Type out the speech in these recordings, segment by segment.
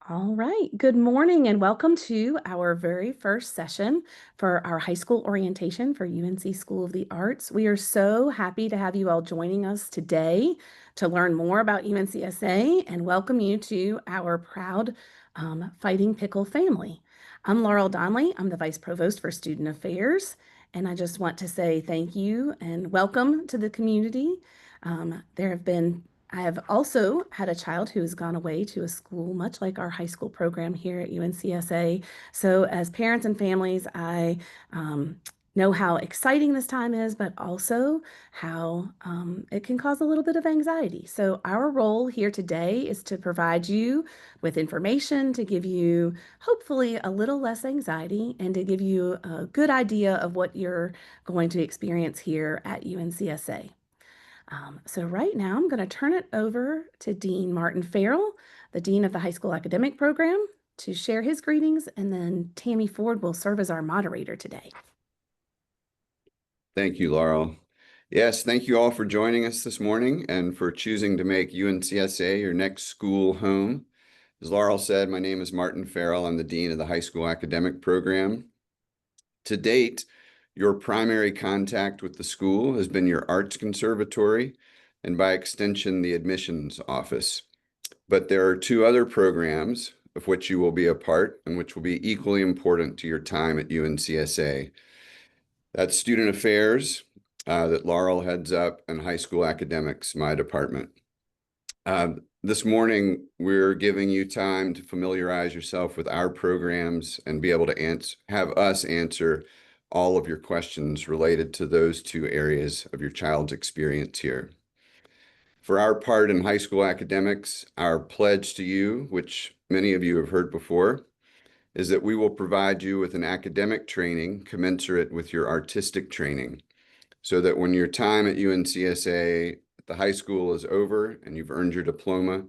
All right. Good morning and welcome to our very first session for our high school orientation for UNC School of the Arts. We are so happy to have you all joining us today to learn more about UNCSA and welcome you to our proud Fighting Pickle family. I'm Laurel Donnelly. I'm the Vice Provost for Student Affairs, and I just want to say thank you and welcome to the community. There have been I have also had a child who has gone away to a school much like our high school program here at UNCSA. So, as parents and families, I know how exciting this time is, but also how it can cause a little bit of anxiety. So, our role here today is to provide you with information to give you hopefully a little less anxiety and to give you a good idea of what you're going to experience here at UNCSA. So right now I'm going to turn it over to Dean Martin Farrell, the Dean of the High School Academic Program, to share his greetings, and then Tammy Ford will serve as our moderator today. Thank you, Laurel. Yes, thank you all for joining us this morning and for choosing to make UNCSA your next school home. As Laurel said, my name is Martin Farrell. I'm the Dean of the High School Academic Program. To date, your primary contact with the school has been your Arts Conservatory and by extension, the admissions office. But there are two other programs of which you will be a part and which will be equally important to your time at UNCSA. That's Student Affairs that Laurel heads up, and High School Academics, my department. This morning, we're giving you time to familiarize yourself with our programs and be able to have us answer all of your questions related to those two areas of your child's experience here. For our part in high school academics, our pledge to you, which many of you have heard before, is that we will provide you with an academic training commensurate with your artistic training, so that when your time at UNCSA at the high school is over and you've earned your diploma,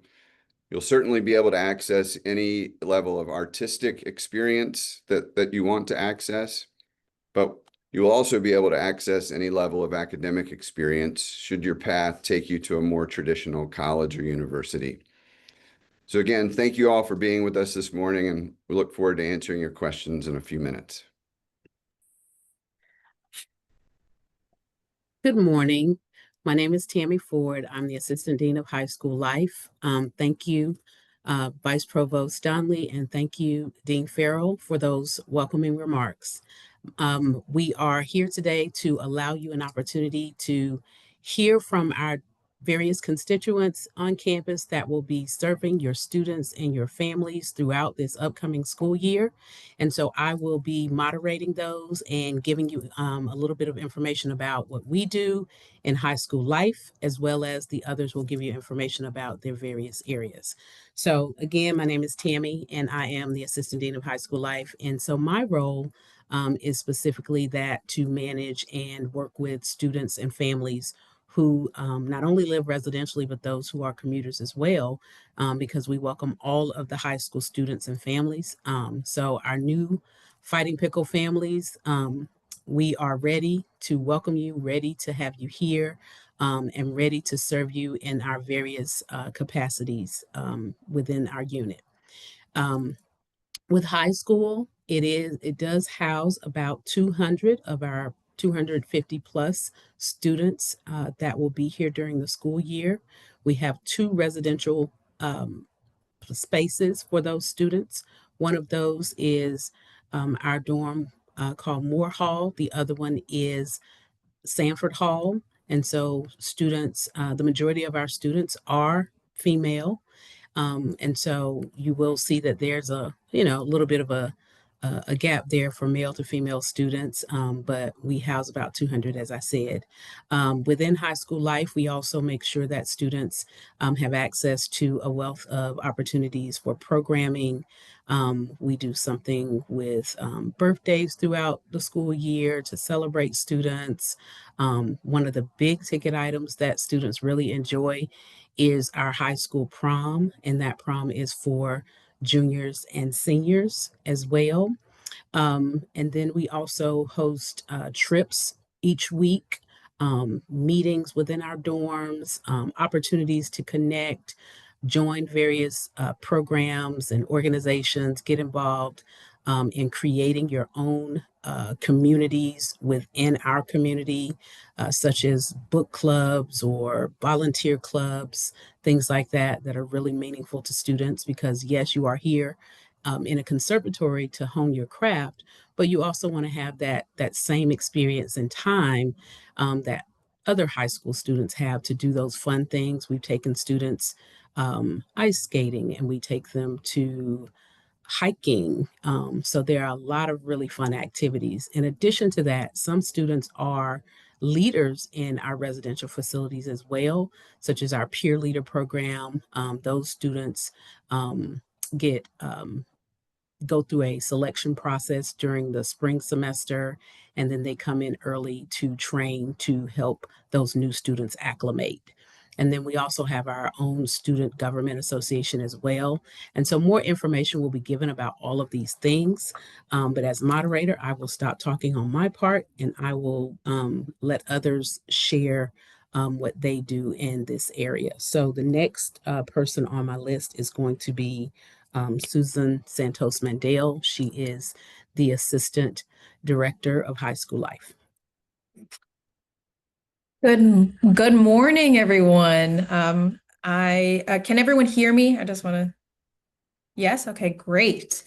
you'll certainly be able to access any level of artistic experience that you want to access, but you will also be able to access any level of academic experience should your path take you to a more traditional college or university. So again, thank you all for being with us this morning, and we look forward to answering your questions in a few minutes. Good morning. My name is Tammy Ford. I'm the Assistant Dean of High School Life. Thank you, Vice Provost Donnelly, and thank you, Dean Farrell, for those welcoming remarks. We are here today to allow you an opportunity to hear from our various constituents on campus that will be serving your students and your families throughout this upcoming school year. And so I will be moderating those and giving you a little bit of information about what we do in high school life, as well as the others will give you information about their various areas. So again, my name is Tammy, and I am the Assistant Dean of High School Life. And so my role is specifically that to manage and work with students and families who not only live residentially, but those who are commuters as well, because we welcome all of the high school students and families. So our new Fighting Pickle families, we are ready to welcome you, ready to have you here, and ready to serve you in our various capacities within our unit. With high school, it does house about 200 of our 250 plus students that will be here during the school year. We have two residential spaces for those students. One of those is our dorm called Moore Hall. The other one is Sanford Hall. And so students, the majority of our students are female. And so you will see that there's a little bit of a gap there for male to female students, but we house about 200, as I said. Within high school life, we also make sure that students have access to a wealth of opportunities for programming. We do something with birthdays throughout the school year to celebrate students. One of the big ticket items that students really enjoy is our high school prom, and that prom is for juniors and seniors as well. And then we also host trips each week, meetings within our dorms, opportunities to connect, join various programs and organizations, get involved in creating your own communities within our community, such as book clubs or volunteer clubs, things like that, that are really meaningful to students. Because yes, you are here in a conservatory to hone your craft, but you also want to have that same experience and time that other high school students have to do those fun things. We've taken students ice skating, and we take them to hiking. So there are a lot of really fun activities. In addition to that, some students are leaders in our residential facilities as well, such as our peer leader program. Those students get go through a selection process during the spring semester, and then they come in early to train to help those new students acclimate. And then we also have our own student government association as well. And so more information will be given about all of these things. But as moderator, I will stop talking on my part, and I will let others share what they do in this area. So the next person on my list is going to be Susan Santos Mandel. She is the Assistant Director of High School Life. Good morning, everyone. Can everyone hear me? I just want to. Yes. Okay. Great.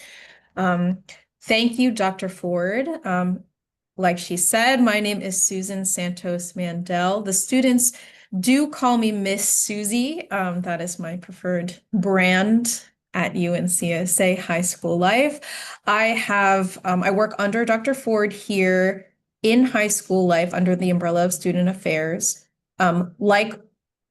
Thank you, Dr. Ford. Like she said, my name is Susan Santos Mandel. The students do call me Miss Susie. That is my preferred brand at UNCSA High School Life. I work under Dr. Ford here in High School Life under the umbrella of Student Affairs. Like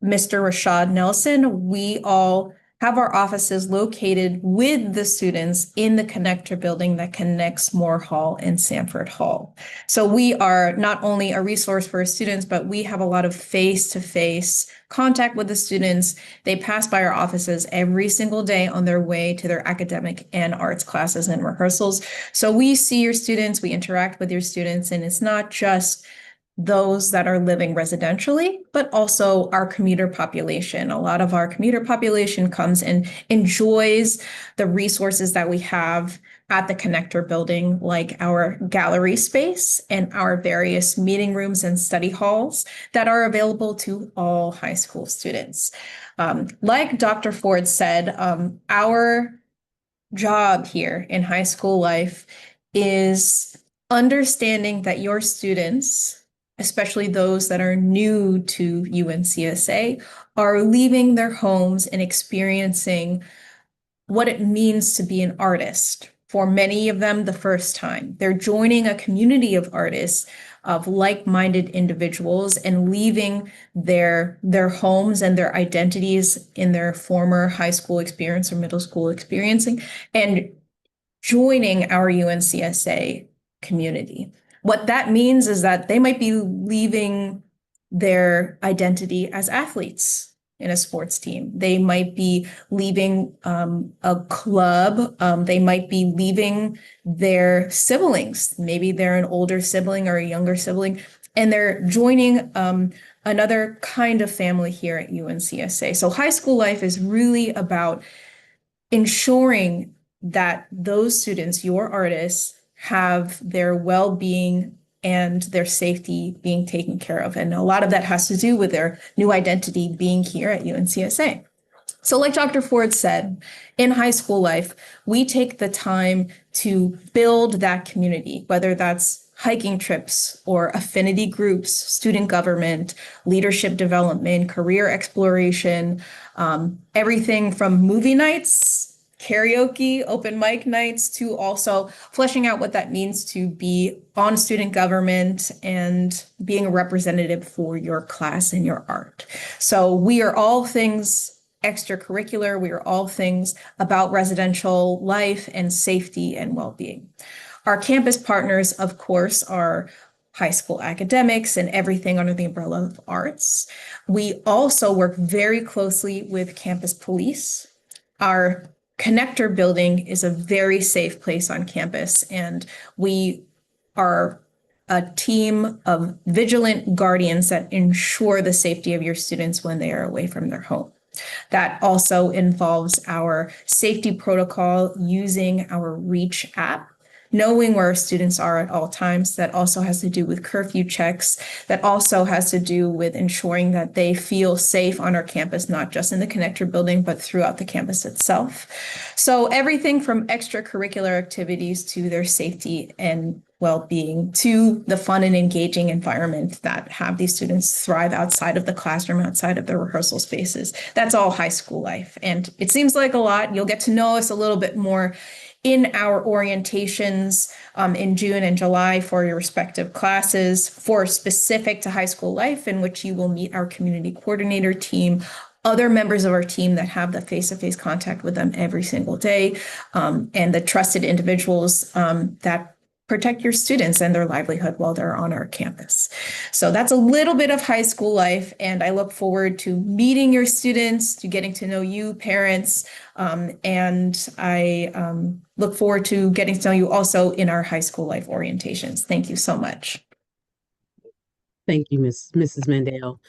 Mr. Rashad Nelson, we all have our offices located with the students in the connector building that connects Moore Hall and Sanford Hall. So we are not only a resource for our students, but we have a lot of face-to-face contact with the students. They pass by our offices every single day on their way to their academic and arts classes and rehearsals. So we see your students, we interact with your students, and it's not just those that are living residentially, but also our commuter population. A lot of our commuter population comes and enjoys the resources that we have at the connector building, like our gallery space and our various meeting rooms and study halls that are available to all high school students. Like Dr. Ford said, our job here in High School Life is understanding that your students, especially those that are new to UNCSA, are leaving their homes and experiencing what it means to be an artist. For many of them, the first time. They're joining a community of artists, of like-minded individuals, and leaving their homes and their identities in their former high school experience or middle school experiencing, and joining our UNCSA community. What that means is that they might be leaving their identity as athletes in a sports team. They might be leaving a club. They might be leaving their siblings. Maybe they're an older sibling or a younger sibling, and they're joining another kind of family here at UNCSA. So High School Life is really about ensuring that those students, your artists, have their well-being and their safety being taken care of. And a lot of that has to do with their new identity being here at UNCSA. So like Dr. Ford said, in High School Life, we take the time to build that community, whether that's hiking trips or affinity groups, student government, leadership development, career exploration, everything from movie nights, karaoke, open mic nights, to also fleshing out what that means to be on student government and being a representative for your class and your art. So we are all things extracurricular. We are all things about residential life and safety and well-being. Our campus partners, of course, are high school academics and everything under the umbrella of arts. We also work very closely with campus police. Our connector building is a very safe place on campus, and we are a team of vigilant guardians that ensure the safety of your students when they are away from their home. That also involves our safety protocol using our REACH app, knowing where our students are at all times. That also has to do with curfew checks. That also has to do with ensuring that they feel safe on our campus, not just in the connector building, but throughout the campus itself. So everything from extracurricular activities to their safety and well-being to the fun and engaging environment that have these students thrive outside of the classroom, outside of the rehearsal spaces. That's all high school life. And it seems like a lot. You'll get to know us a little bit more in our orientations in June and July for your respective classes, for specific to high school life, in which you will meet our community coordinator team, other members of our team that have the face-to-face contact with them every single day, and the trusted individuals that protect your students and their livelihood while they're on our campus. So that's a little bit of high school life, and I look forward to meeting your students, to getting to know you, parents, and I look forward to getting to know you also in our high school life orientations. Thank you so much. Thank you, Mrs. Mandel,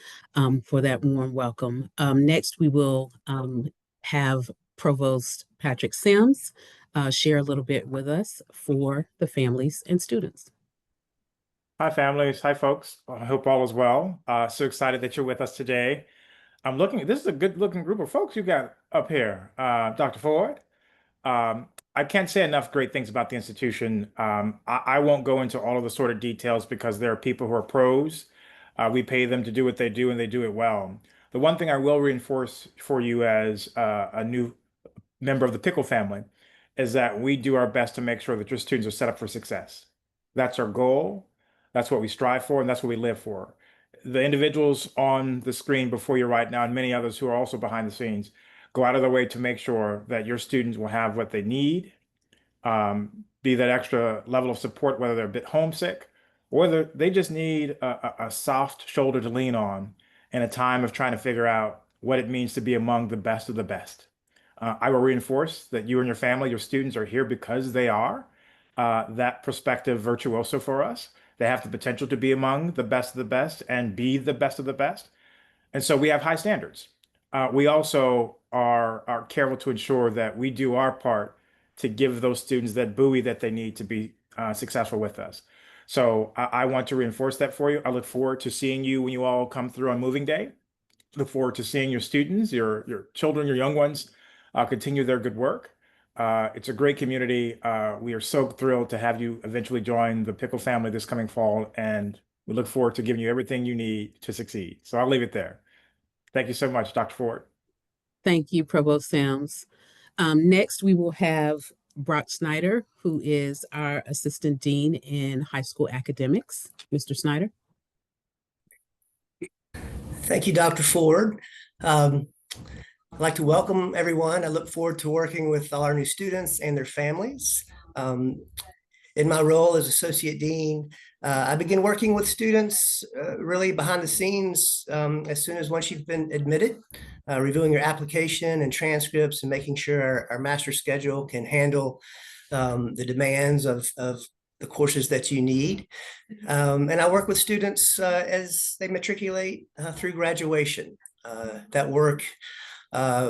for that warm welcome. Next, we will have Provost Patrick Sims share a little bit with us for the families and students. Hi, families. Hi, folks. I hope all is well. So excited that you're with us today. This is a good looking group of folks you got up here. Dr. Ford, I can't say enough great things about the institution. I won't go into all of the sort of details because there are people who are pros. We pay them to do what they do and they do it well. The one thing I will reinforce for you as a new member of the Pickle family is that we do our best to make sure that your students are set up for success. That's our goal. That's what we strive for, and that's what we live for. The individuals on the screen before you right now, and many others who are also behind the scenes, go out of their way to make sure that your students will have what they need, be that extra level of support, whether they're a bit homesick, or they just need a soft shoulder to lean on in a time of trying to figure out what it means to be among the best of the best. I will reinforce that you and your family, your students are here because they are that prospective virtuoso for us. They have the potential to be among the best of the best and be the best of the best. And so we have high standards. We also are careful to ensure that we do our part to give those students that buoy that they need to be successful with us. So I want to reinforce that for you. I look forward to seeing you when you all come through on moving day. Look forward to seeing your students, your children, your young ones continue their good work. It's a great community. We are so thrilled to have you eventually join the Pickle family this coming fall, and we look forward to giving you everything you need to succeed. So I'll leave it there. Thank you so much, Dr. Ford. Thank you, Provost Sims. Next, we will have Brock Snyder, who is our Assistant Dean in High School Academics. Mr. Snyder. Thank you, Dr. Ford. I'd like to welcome everyone. I look forward to working with all our new students and their families. In my role as Associate Dean, I begin working with students really behind the scenes as soon as once you've been admitted, reviewing your application and transcripts and making sure our master schedule can handle the demands of the courses that you need. And I work with students as they matriculate through graduation. That work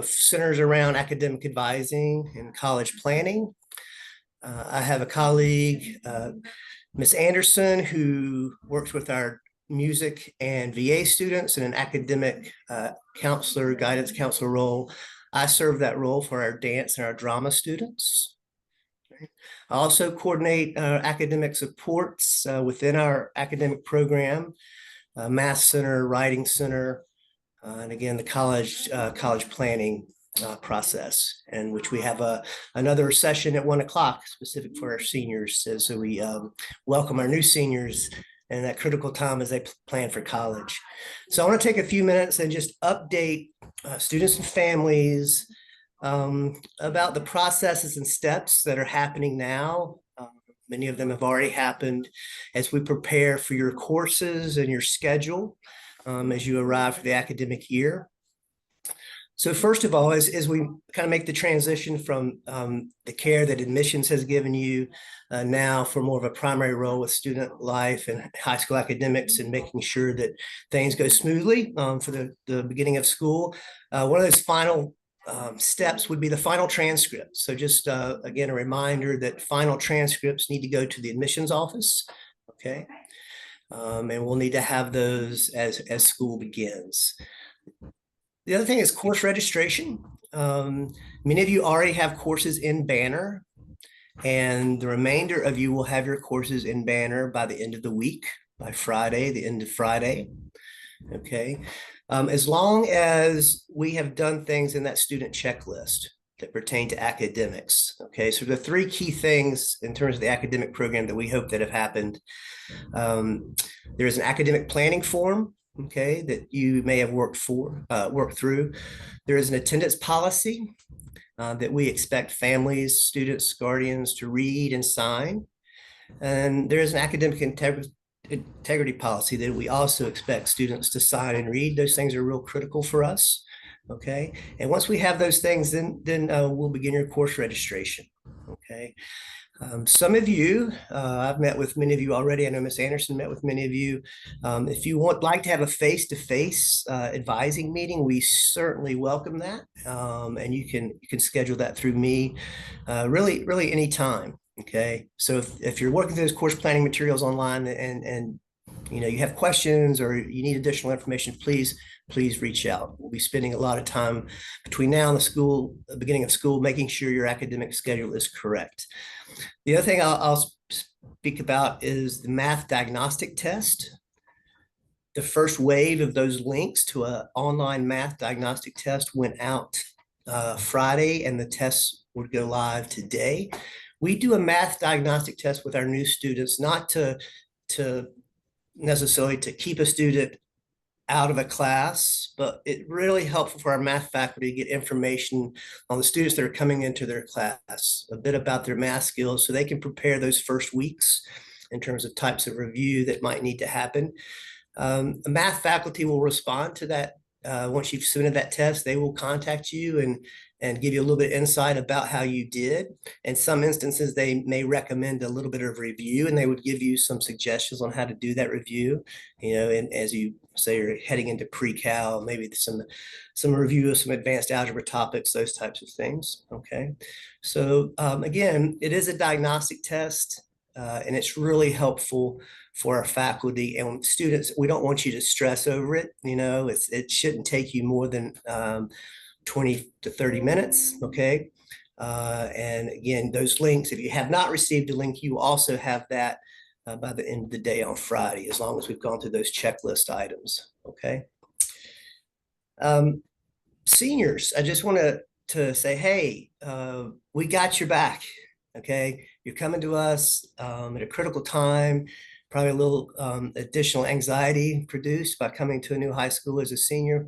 centers around academic advising and college planning. I have a colleague, Ms. Anderson, who works with our music and VA students in an academic counselor, guidance counselor role. I serve that role for our dance and our drama students. I also coordinate academic supports within our academic program, Math Center, Writing Center, and again, the college planning process, in which we have another session at 1 o'clock specific for our seniors. So we welcome our new seniors in that critical time as they plan for college. So I want to take a few minutes and just update students and families about the processes and steps that are happening now. Many of them have already happened as we prepare for your courses and your schedule as you arrive for the academic year. So first of all, as we kind of make the transition from the care that admissions has given you now for more of a primary role with student life and high school academics and making sure that things go smoothly for the beginning of school, one of those final steps would be the final transcript. So just again, a reminder that final transcripts need to go to the admissions office, okay? And we'll need to have those as school begins. The other thing is course registration. Many of you already have courses in Banner, and the remainder of you will have your courses in Banner by the end of the week, by Friday, the end of Friday. Okay. As long as we have done things in that student checklist that pertain to academics. Okay. So the three key things in terms of the academic program that we hope that have happened. There is an academic planning form, okay, that you may have worked through. There is an attendance policy that we expect families, students, guardians to read and sign. And there is an academic integrity policy that we also expect students to sign and read. Those things are real critical for us, okay? And once we have those things, then we'll begin your course registration, okay? Some of you, I've met with many of you already. I know Ms. Anderson met with many of you. If you like to have a face-to-face advising meeting, we certainly welcome that. And you can schedule that through me really anytime. Okay. So if you're working through those course planning materials online and you have questions or you need additional information, please reach out. We'll be spending a lot of time between now and the beginning of school, making sure your academic schedule is correct. The other thing I'll speak about is the math diagnostic test. The first wave of those links to an online math diagnostic test went out Friday, and the tests would go live today. We do a math diagnostic test with our new students, not to necessarily to keep a student out of a class, but it really helpful for our math faculty to get information on the students that are coming into their class, a bit about their math skills so they can prepare those first weeks in terms of types of review that might need to happen. The math faculty will respond to that. Once you've submitted that test, they will contact you and give you a little bit of insight about how you did. In some instances, they may recommend a little bit of review, and they would give you some suggestions on how to do that review. And as you say, you're heading into pre-cal, maybe some review of some advanced algebra topics, those types of things. Okay. So again, it is a diagnostic test, and it's really helpful for our faculty and students. We don't want you to stress over it. It shouldn't take you more than 20 to 30 minutes, okay? And again, those links, if you have not received a link, you also have that by the end of the day on Friday, as long as we've gone through those checklist items, okay? Seniors, I just want to say, hey, we got your back, okay? You're coming to us at a critical time, probably a little additional anxiety produced by coming to a new high school as a senior.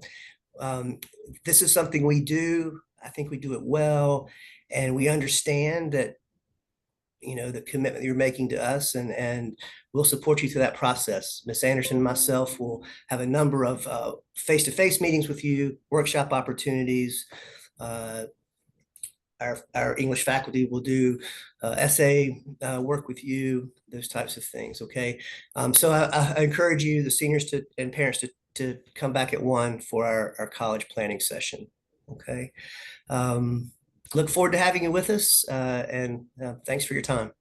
This is something we do. I think we do it well, and we understand that, the commitment you're making to us, and we'll support you through that process. Ms. Anderson and myself will have a number of face-to-face meetings with you, workshop opportunities. Our English faculty will do essay work with you, those types of things. Okay. So I encourage you, the seniors and parents to come back at 1 for our college planning session. Okay. Look forward to having you with us, and thanks for your time.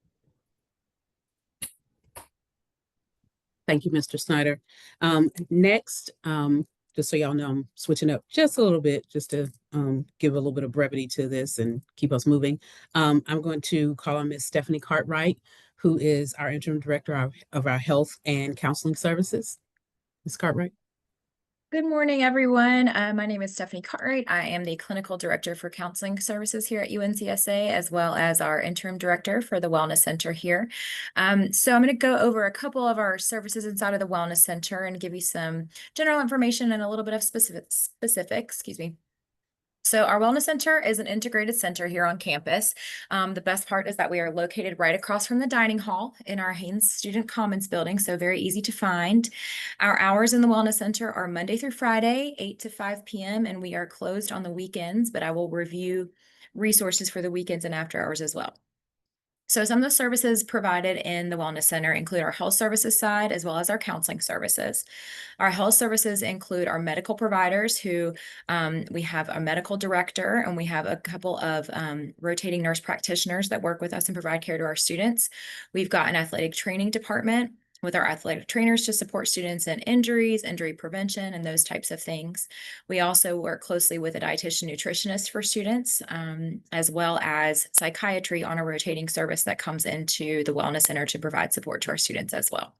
Thank you, Mr. Snyder. Next, just so y'all know, I'm switching up just a little bit, just to give a little bit of brevity to this and keep us moving. I'm going to call on Ms. Stephanie Cartwright, who is our interim director of our health and counseling services. Ms. Cartwright. Good morning, everyone. My name is Stephanie Cartwright. I am the clinical director for counseling services here at UNCSA, as well as our interim director for the Wellness Center here. So I'm going to go over a couple of our services inside of the Wellness Center and give you some general information and a little bit of specifics. So our Wellness Center is an integrated center here on campus. The best part is that we are located right across from the dining hall in our Haynes Student Commons building, so very easy to find. Our hours in the Wellness Center are Monday through Friday, 8 to 5 p.m., and we are closed on the weekends, but I will review resources for the weekends and after hours as well. So some of the services provided in the Wellness Center include our health services side as well as our counseling services. Our health services include our medical providers who we have a medical director, and we have a couple of rotating nurse practitioners that work with us and provide care to our students. We've got an athletic training department with our athletic trainers to support students in injuries, injury prevention, and those types of things. We also work closely with a dietitian nutritionist for students, as well as psychiatry on a rotating service that comes into the Wellness Center to provide support to our students as well.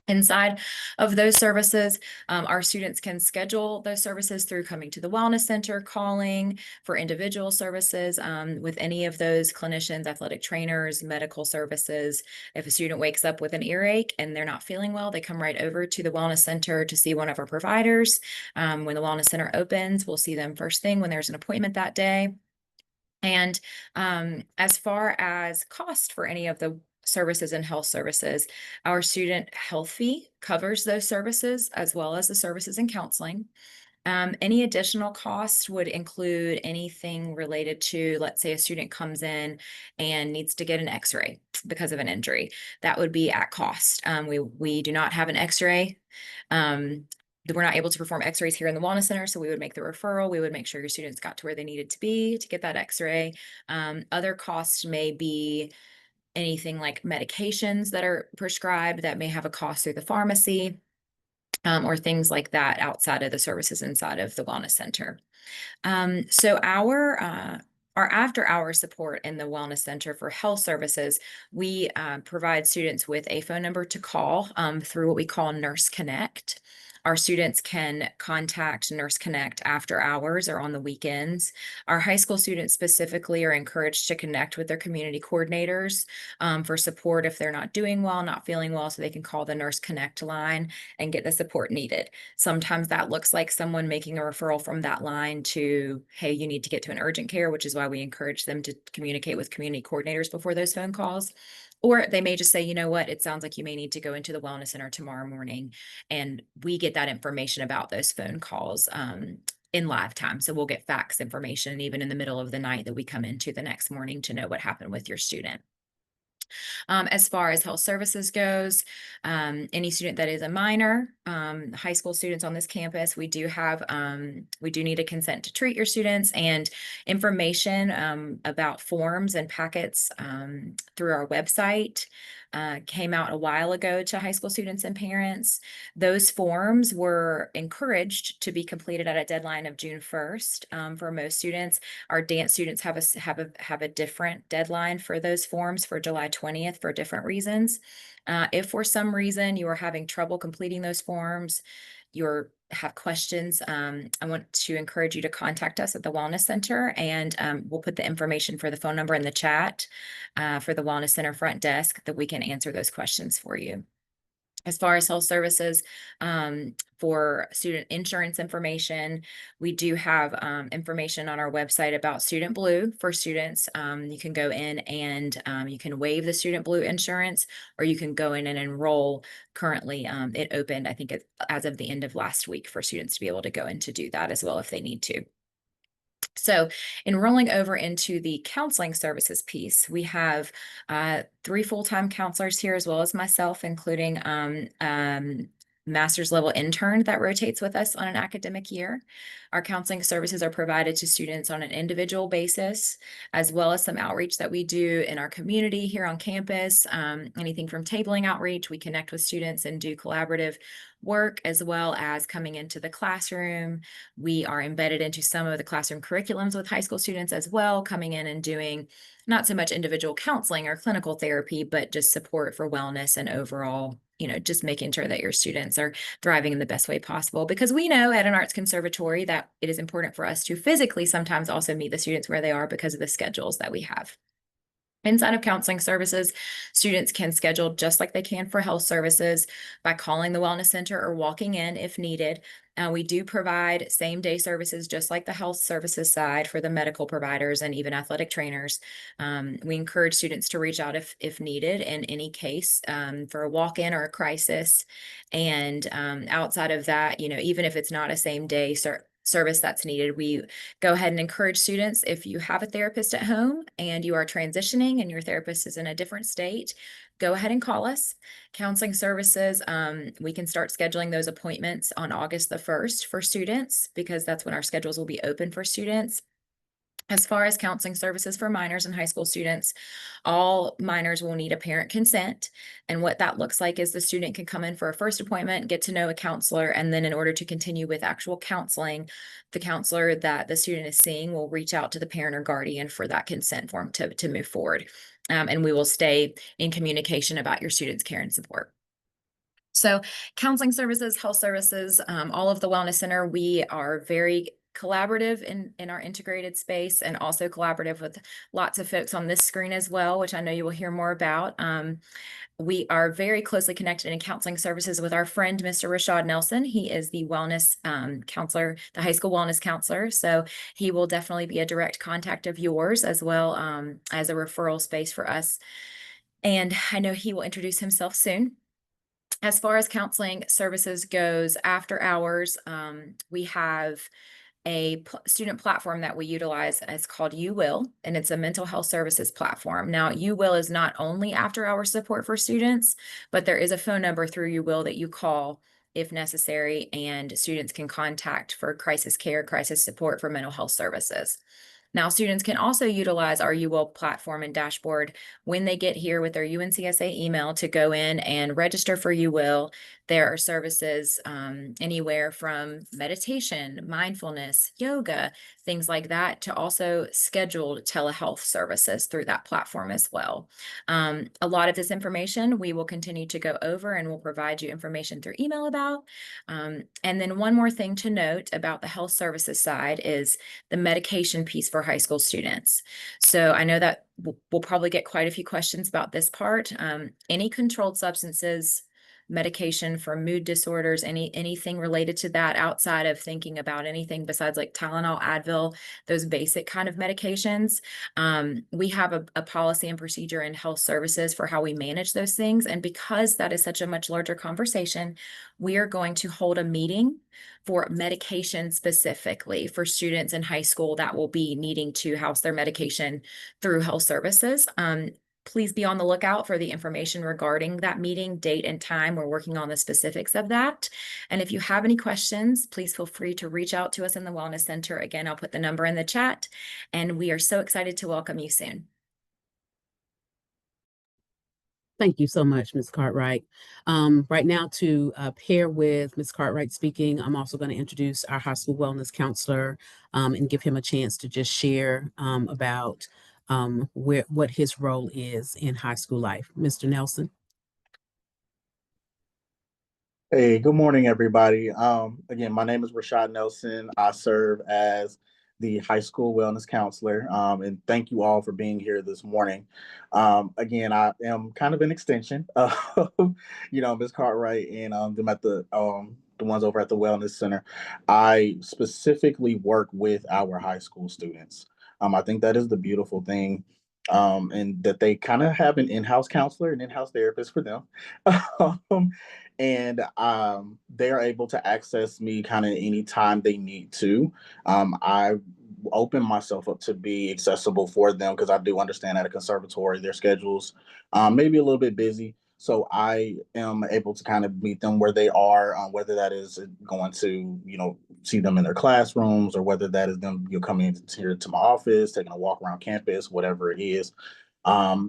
Inside of those services, our students can schedule those services through coming to the Wellness Center, calling for individual services with any of those clinicians, athletic trainers, medical services. If a student wakes up with an earache and they're not feeling well, they come right over to the Wellness Center to see one of our providers. When the Wellness Center opens, we'll see them first thing when there's an appointment that day. And as far as cost for any of the services and health services, our student health fee covers those services as well as the services and counseling. Any additional costs would include anything related to, let's say a student comes in and needs to get an x-ray because of an injury. That would be at cost. We do not have an x-ray. We're not able to perform x-rays here in the Wellness Center, so we would make the referral. We would make sure your students got to where they needed to be to get that x-ray. Other costs may be anything like medications that are prescribed that may have a cost through the pharmacy, or things like that outside of the services inside of the Wellness Center. So our after-hour support in the Wellness Center for health services, we provide students with a phone number to call through what we call Nurse Connect. Our students can contact Nurse Connect after hours or on the weekends. Our high school students specifically are encouraged to connect with their community coordinators for support if they're not doing well, not feeling well, so they can call the Nurse Connect line and get the support needed. Sometimes that looks like someone making a referral from that line to, hey, you need to get to an urgent care, which is why we encourage them to communicate with community coordinators before those phone calls. Or they may just say, you know what, it sounds like you may need to go into the Wellness Center tomorrow morning. And we get that information about those phone calls in live time. So we'll get fax information even in the middle of the night that we come into the next morning to know what happened with your student. As far as health services goes, any student that is a minor, high school students on this campus, we do need a consent to treat your students, and information about forms and packets through our website came out a while ago to high school students and parents. Those forms were encouraged to be completed at a deadline of June 1st. For most students, our dance students have a different deadline for those forms for July 20th for different reasons. If for some reason you are having trouble completing those forms, you have questions, I want to encourage you to contact us at the Wellness Center, and we'll put the information for the phone number in the chat for the Wellness Center front desk that we can answer those questions for you. As far as health services, for student insurance information, we do have information on our website about Student Blue for students. You can go in and you can waive the Student Blue insurance, or you can go in and enroll. Currently, it opened, I think, as of the end of last week for students to be able to go in to do that as well if they need to. So enrolling over into the counseling services piece, we have 3 full-time counselors here as well as myself, including master's level intern that rotates with us on an academic year. Our counseling services are provided to students on an individual basis, as well as some outreach that we do in our community here on campus. Anything from tabling outreach, we connect with students and do collaborative work, as well as coming into the classroom. We are embedded into some of the classroom curriculums with high school students as well, coming in and doing not so much individual counseling or clinical therapy, but just support for wellness and overall, just making sure that your students are thriving in the best way possible. Because we know at an arts conservatory that it is important for us to physically sometimes also meet the students where they are because of the schedules that we have. Inside of counseling services, students can schedule just like they can for health services by calling the Wellness Center or walking in if needed. We do provide same-day services just like the health services side for the medical providers and even athletic trainers. We encourage students to reach out if needed in any case for a walk-in or a crisis. And outside of that, even if it's not a same-day service that's needed, we go ahead and encourage students, if you have a therapist at home and you are transitioning and your therapist is in a different state, go ahead and call us. Counseling services, we can start scheduling those appointments on August the 1st for students, because that's when our schedules will be open for students. As far as counseling services for minors and high school students, all minors will need a parent consent. And what that looks like is the student can come in for a first appointment, get to know a counselor, and then in order to continue with actual counseling, the counselor that the student is seeing will reach out to the parent or guardian for that consent form to move forward. And we will stay in communication about your student's care and support. So counseling services, health services, all of the Wellness Center, we are very collaborative in our integrated space, and also collaborative with lots of folks on this screen as well, which I know you will hear more about. We are very closely connected in counseling services with our friend, Mr. Rashad Nelson. He is the wellness counselor, the high school wellness counselor. So he will definitely be a direct contact of yours, as well as a referral space for us. And I know he will introduce himself soon. As far as counseling services goes, after hours, we have a student platform that we utilize. It's called YouWill, and it's a mental health services platform. Now, YouWill is not only after-hour support for students, but there is a phone number through YouWill that you call if necessary, and students can contact for crisis care, crisis support for mental health services. Now, students can also utilize our YouWill platform and dashboard when they get here with their UNCSA email to go in and register for YouWill. There are services anywhere from meditation, mindfulness, yoga, things like that, to also scheduled telehealth services through that platform as well. A lot of this information we will continue to go over, and we'll provide you information through email about. And then one more thing to note about the health services side is the medication piece for high school students. So I know that we'll probably get quite a few questions about this part. Any controlled substances, medication for mood disorders, anything related to that, outside of thinking about anything besides like Tylenol, Advil, those basic kind of medications. We have a policy and procedure in health services for how we manage those things. And because that is such a much larger conversation, we are going to hold a meeting for medication specifically for students in high school that will be needing to house their medication through health services. Please be on the lookout for the information regarding that meeting, date and time. We're working on the specifics of that. And if you have any questions, please feel free to reach out to us in the Wellness Center. Again, I'll put the number in the chat, and we are so excited to welcome you soon. Thank you so much, Ms. Cartwright. Right now, to pair with Ms. Cartwright speaking, I'm also going to introduce our high school wellness counselor and give him a chance to just share about what his role is in high school life. Mr. Nelson. Hey, good morning, everybody. Again, my name is Rashad Nelson. I serve as the high school wellness counselor, and thank you all for being here this morning. Again, I am kind of an extension of, Ms. Cartwright and them at the ones over at the Wellness Center. I specifically work with our high school students. I think that is the beautiful thing, and that they kind of have an in-house counselor, an in-house therapist for them. And they're able to access me kind of anytime they need to. I open myself up to be accessible for them, because I do understand at a conservatory their schedules may be a little bit busy. So I am able to kind of meet them where they are, whether that is going to, see them in their classrooms, or whether that is them coming here to my office, taking a walk around campus, whatever it is,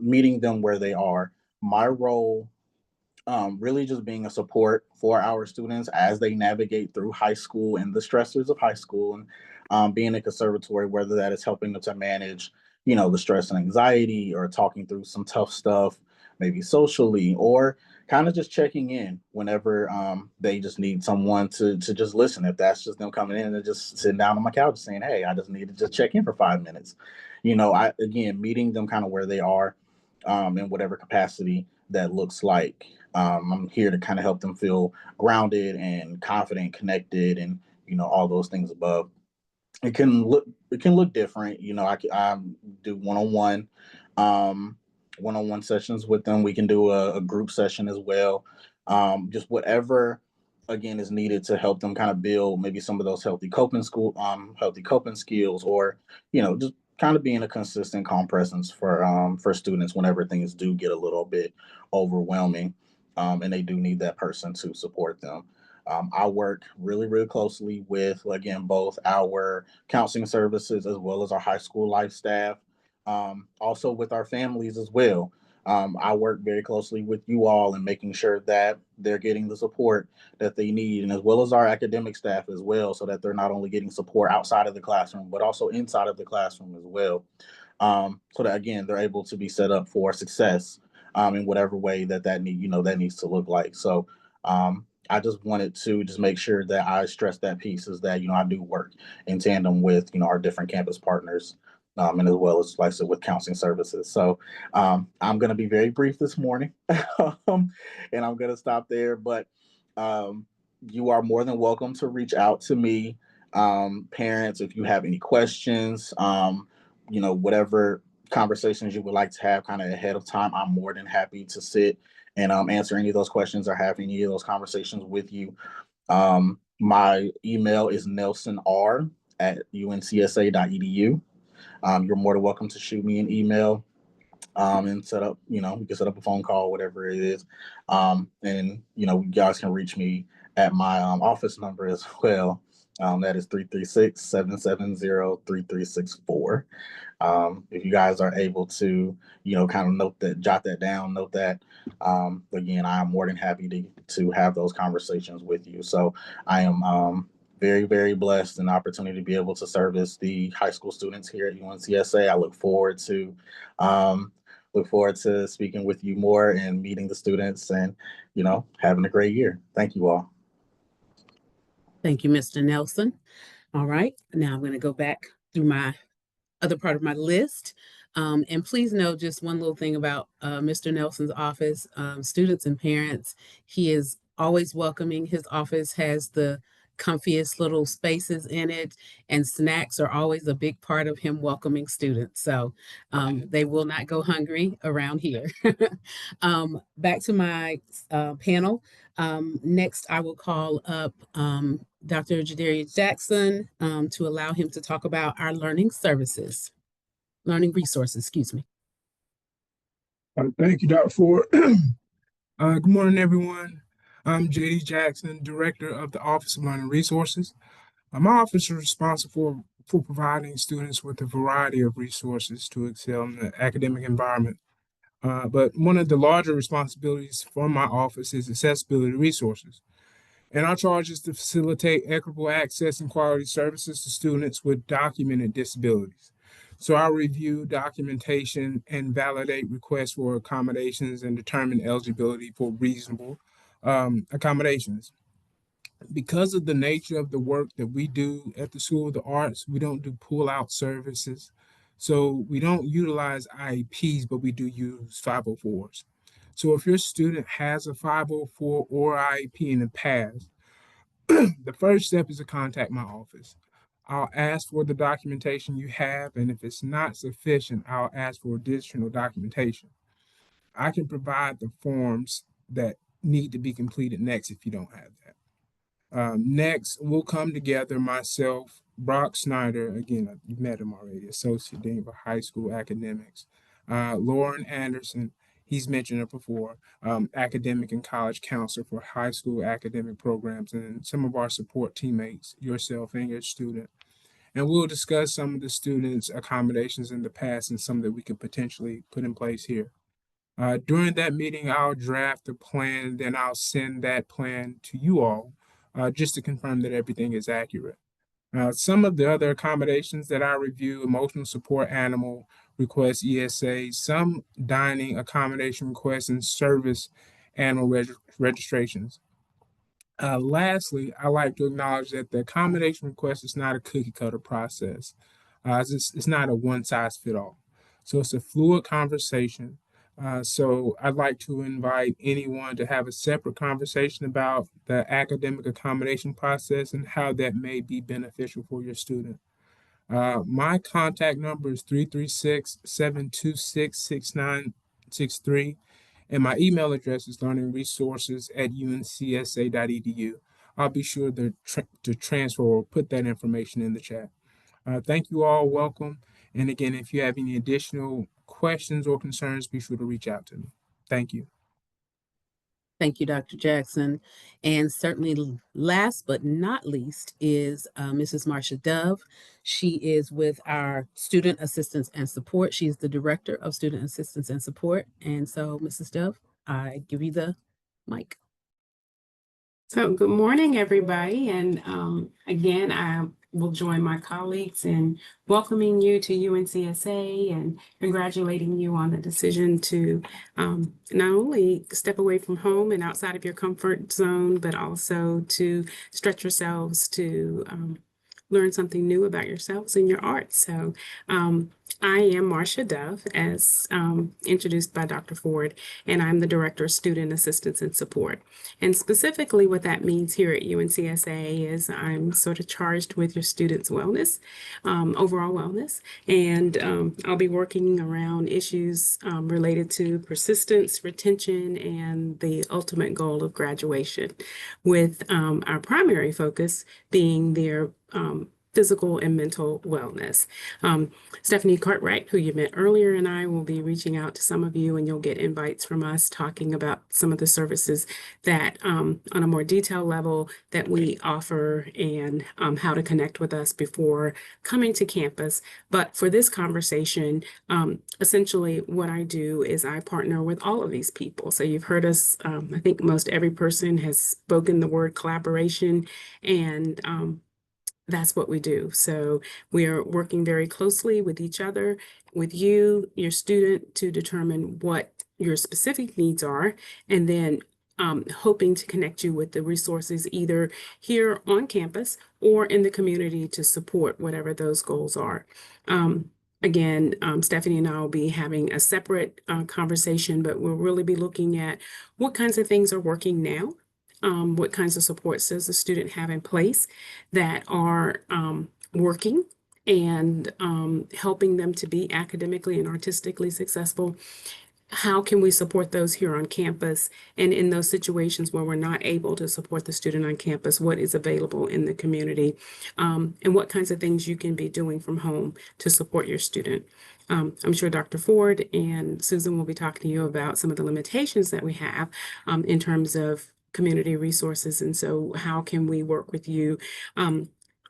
meeting them where they are. My role really just being a support for our students as they navigate through high school and the stressors of high school, and being a conservatory, whether that is helping them to manage, the stress and anxiety, or talking through some tough stuff, maybe socially, or kind of just checking in whenever they just need someone to just listen. If that's just them coming in and just sitting down on my couch saying, hey, I just need to just check in for 5 minutes. Again, meeting them kind of where they are. in whatever capacity that looks like. I'm here to kind of help them feel grounded and confident, connected, and all those things above. It can look different. I do one-on-one sessions with them. We can do a group session as well. Just whatever again is needed to help them kind of build maybe some of those healthy coping skills, or just kind of being a consistent calm presence for students whenever things do get a little bit overwhelming, and they do need that person to support them. I work really, really closely with, again, both our counseling services as well as our high school life staff, also with our families as well. I work very closely with you all and making sure that they're getting the support that they need, and as well as our academic staff as well, so that they're not only getting support outside of the classroom, but also inside of the classroom as well. So that, again, they're able to be set up for success in whatever way that needs to look like. So I just wanted to just make sure that I stress that piece, is that, I do work in tandem with, our different campus partners, and as well as, like I said, with counseling services. So I'm going to be very brief this morning, and I'm going to stop there. But you are more than welcome to reach out to me, parents, if you have any questions, whatever conversations you would like to have kind of ahead of time. I'm more than happy to sit and answer any of those questions or have any of those conversations with you. My email is nelsonr@uncsa.edu. You're more than welcome to shoot me an email and set up, we can set up a phone call, whatever it is. And, you guys can reach me at my office number as well. That is 336-770-3364. If you guys are able to, kind of jot that down, note that, again, I am more than happy to have those conversations with you. So I am very, very blessed and opportunity to be able to service the high school students here at UNCSA. I look forward to speaking with you more and meeting the students and, having a great year. Thank you all. Thank you, Mr. Nelson. All right, now I'm going to go back through my other part of my list. And please know just one little thing about Mr. Nelson's office, students and parents. He is always welcoming. His office has the comfiest little spaces in it, and snacks are always a big part of him welcoming students. So they will not go hungry around here. Back to my panel. Next, I will call up Dr. Jadarius Jackson to allow him to talk about our learning resources, excuse me. Thank you, Dr. Ford. Good morning, everyone. I'm J.D. Jackson, Director of the Office of Learning Resources. My office is responsible for providing students with a variety of resources to excel in the academic environment. But one of the larger responsibilities for my office is accessibility resources. And our charge is to facilitate equitable access and quality services to students with documented disabilities. So I'll review documentation and validate requests for accommodations and determine eligibility for reasonable accommodations. Because of the nature of the work that we do at the School of the Arts, we don't do pull-out services. So we don't utilize IEPs, but we do use 504s. So if your student has a 504 or IEP in the past, the first step is to contact my office. I'll ask for the documentation you have, and if it's not sufficient, I'll ask for additional documentation. I can provide the forms that need to be completed next if you don't have that. Next, we'll come together, myself, Brock Snyder, again, you've met him already, Associate Dean for High School Academics, Lauren Anderson, he's mentioned it before, academic and college counselor for high school academic programs, and some of our support teammates, yourself and your student. And we'll discuss some of the students' accommodations in the past and some that we could potentially put in place here. During that meeting, I'll draft a plan, then I'll send that plan to you all just to confirm that everything is accurate. Some of the other accommodations that I review: emotional support animal requests, ESA, some dining accommodation requests, and service animal registrations. Lastly, I like to acknowledge that the accommodation request is not a cookie cutter process. It's not a one size fit all. So it's a fluid conversation. So I'd like to invite anyone to have a separate conversation about the academic accommodation process and how that may be beneficial for your student. My contact number is 336-726-6963, and my email address is learningresources@uncsa.edu. I'll be sure to transfer or put that information in the chat. Thank you all. Welcome. And again, if you have any additional questions or concerns, be sure to reach out to me. Thank you. Thank you, Dr. Jackson. And certainly last but not least is Mrs. Marcia Dove. She is with our Student Assistance and Support. She's the Director of Student Assistance and Support. And so, Mrs. Dove, I give you the mic. So good morning, everybody. And again, I will join my colleagues in welcoming you to UNCSA and congratulating you on the decision to not only step away from home and outside of your comfort zone, but also to stretch yourselves to learn something new about yourselves and your art. So I am Marcia Dove, as introduced by Dr. Ford, and I'm the Director of Student Assistance and Support. And specifically what that means here at UNCSA is I'm sort of charged with your students' wellness, overall wellness, and I'll be working around issues related to persistence, retention, and the ultimate goal of graduation, with our primary focus being their physical and mental wellness. Stephanie Cartwright, who you met earlier, and I will be reaching out to some of you, and you'll get invites from us talking about some of the services that on a more detailed level that we offer, and how to connect with us before coming to campus. But for this conversation, essentially what I do is I partner with all of these people. So you've heard us, I think most every person has spoken the word collaboration, and that's what we do. So we are working very closely with each other, with you, your student, to determine what your specific needs are, and then hoping to connect you with the resources either here on campus or in the community to support whatever those goals are. Again, Stephanie and I will be having a separate conversation, but we'll really be looking at what kinds of things are working now. What kinds of supports does the student have in place that are working and helping them to be academically and artistically successful? How can we support those here on campus? And in those situations where we're not able to support the student on campus, what is available in the community? And what kinds of things you can be doing from home to support your student? I'm sure Dr. Ford and Susan will be talking to you about some of the limitations that we have in terms of community resources. And so how can we work with you,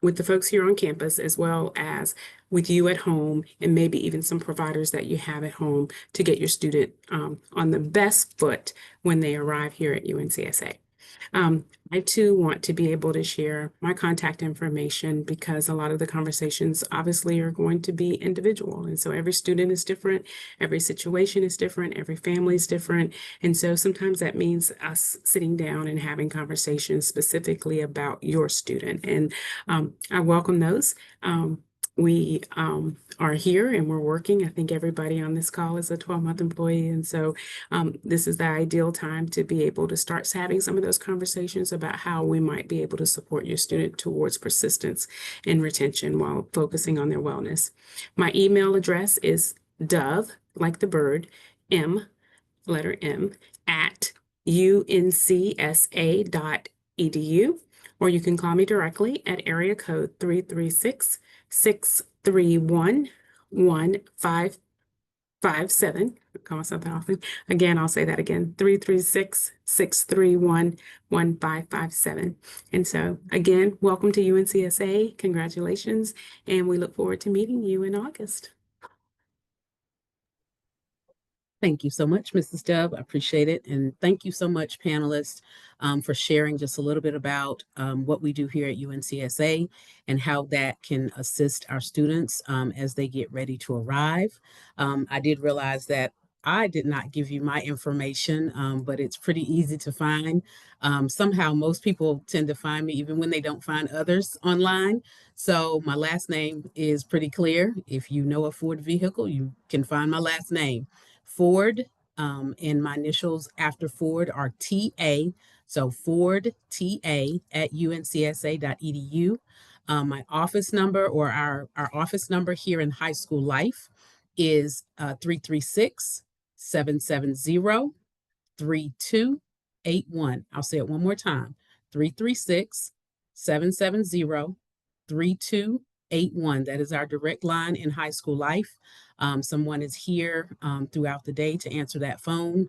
with the folks here on campus, as well as with you at home, and maybe even some providers that you have at home, to get your student on the best foot when they arrive here at UNCSA. I too want to be able to share my contact information, because a lot of the conversations obviously are going to be individual. And so every student is different, every situation is different, every family is different. And so sometimes that means us sitting down and having conversations specifically about your student. And I welcome those. We are here and we're working. I think everybody on this call is a 12-month employee. And so this is the ideal time to be able to start having some of those conversations about how we might be able to support your student towards persistence and retention while focusing on their wellness. My email address is Dove, like the bird, letter M, at uncsa.edu, or you can call me directly at area code 336-631-1557. I call myself that often. Again, I'll say that again, 336-631-1557. And so again, welcome to UNCSA. Congratulations. And we look forward to meeting you in August. Thank you so much, Mrs. Dove. I appreciate it. And thank you so much, panelists, for sharing just a little bit about what we do here at UNCSA and how that can assist our students as they get ready to arrive. I did realize that I did not give you my information, but it's pretty easy to find. Somehow most people tend to find me even when they don't find others online. So my last name is pretty clear. If you know a Ford vehicle, you can find my last name. Ford And my initials after Ford are TA. So Ford TA at uncsa.edu. My office number, or our office number here in High School Life, is 336-770-3281. I'll say it one more time. 336-770-3281. That is our direct line in High School Life. Someone is here throughout the day to answer that phone.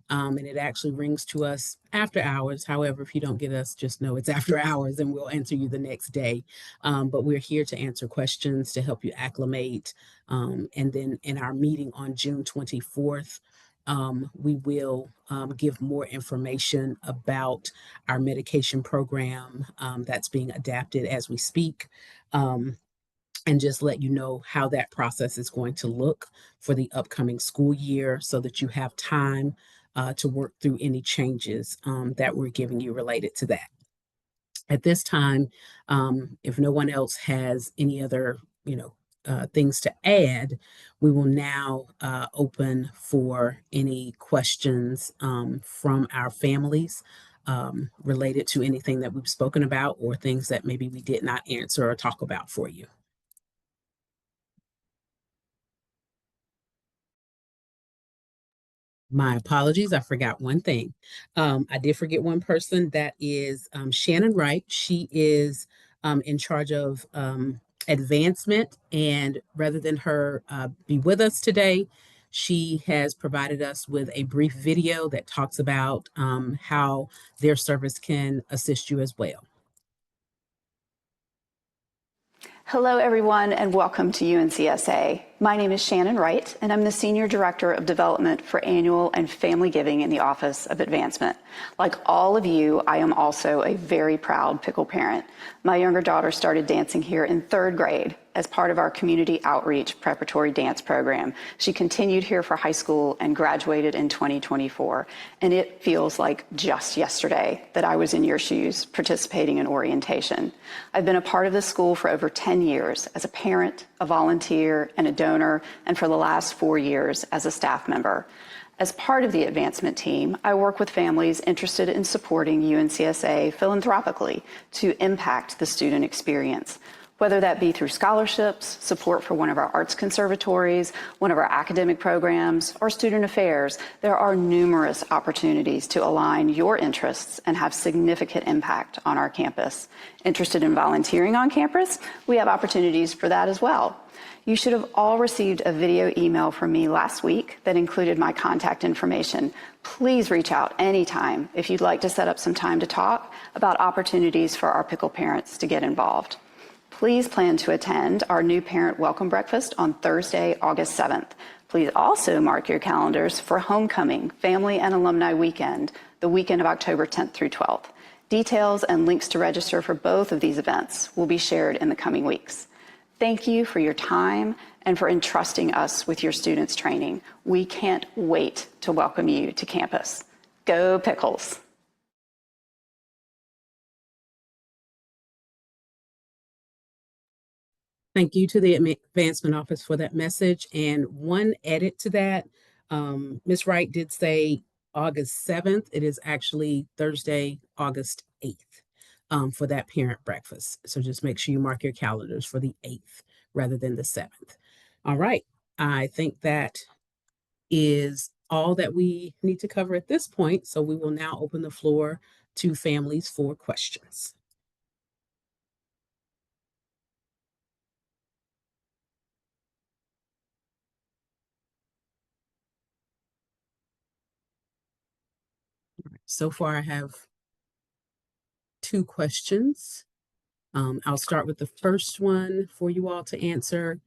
And it actually rings to us after hours. However, if you don't get us, just know it's after hours and we'll answer you the next day. But we're here to answer questions, to help you acclimate. And then in our meeting on June 24th, we will give more information about our medication program that's being adapted as we speak. And just let you know how that process is going to look for the upcoming school year, so that you have time to work through any changes that we're giving you related to that. At this time, if no one else has any other, things to add, we will now open for any questions from our families related to anything that we've spoken about, or things that maybe we did not answer or talk about for you. My apologies, I forgot one thing. I did forget one person. That is Shannon Wright. She is in charge of advancement, and rather than her be with us today, she has provided us with a brief video that talks about how their service can assist you as well. Hello, everyone, and welcome to UNCSA. My name is Shannon Wright, and I'm the Senior Director of Development for Annual and Family Giving in the Office of Advancement. Like all of you, I am also a very proud pickle parent. My younger daughter started dancing here in 3rd grade as part of our community outreach preparatory dance program. She continued here for high school and graduated in 2024. And it feels like just yesterday that I was in your shoes participating in orientation. I've been a part of this school for over 10 years as a parent, a volunteer, and a donor, and for the last 4 years as a staff member. As part of the advancement team, I work with families interested in supporting UNCSA philanthropically to impact the student experience, whether that be through scholarships, support for one of our arts conservatories, one of our academic programs, or student affairs. There are numerous opportunities to align your interests and have significant impact on our campus. Interested in volunteering on campus? We have opportunities for that as well. You should have all received a video email from me last week that included my contact information. Please reach out anytime if you'd like to set up some time to talk about opportunities for our pickle parents to get involved. Please plan to attend our new parent welcome breakfast on Thursday, August 7th. Please also mark your calendars for Homecoming, Family and Alumni Weekend, the weekend of October 10th through 12th. Details and links to register for both of these events will be shared in the coming weeks. Thank you for your time and for entrusting us with your students' training. We can't wait to welcome you to campus. Go Pickles! Thank you to the Advancement Office for that message. And one edit to that, Ms. Wright did say August 7th. It is actually Thursday, August 8th for that parent breakfast. So just make sure you mark your calendars for the 8th rather than the 7th. All right. I think that is all that we need to cover at this point. So we will now open the floor to families for questions. So far, I have 2 questions. I'll start with the first one for you all to answer.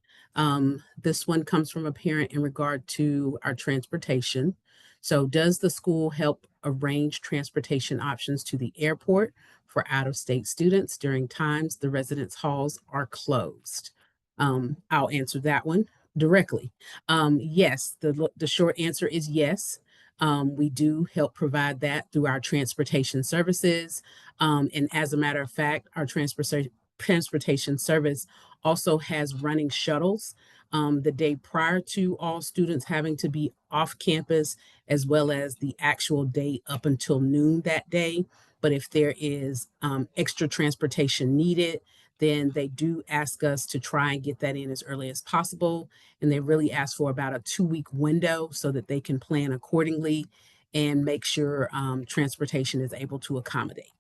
This one comes from a parent in regard to our transportation. So does the school help arrange transportation options to the airport for out-of-state students during times the residence halls are closed? I'll answer that one directly. Yes, the short answer is yes. We do help provide that through our transportation services. And as a matter of fact, our transportation service also has running shuttles the day prior to all students having to be off campus, as well as the actual day up until noon that day. But if there is extra transportation needed, then they do ask us to try and get that in as early as possible. And they really ask for about a 2-week window so that they can plan accordingly and make sure transportation is able to accommodate.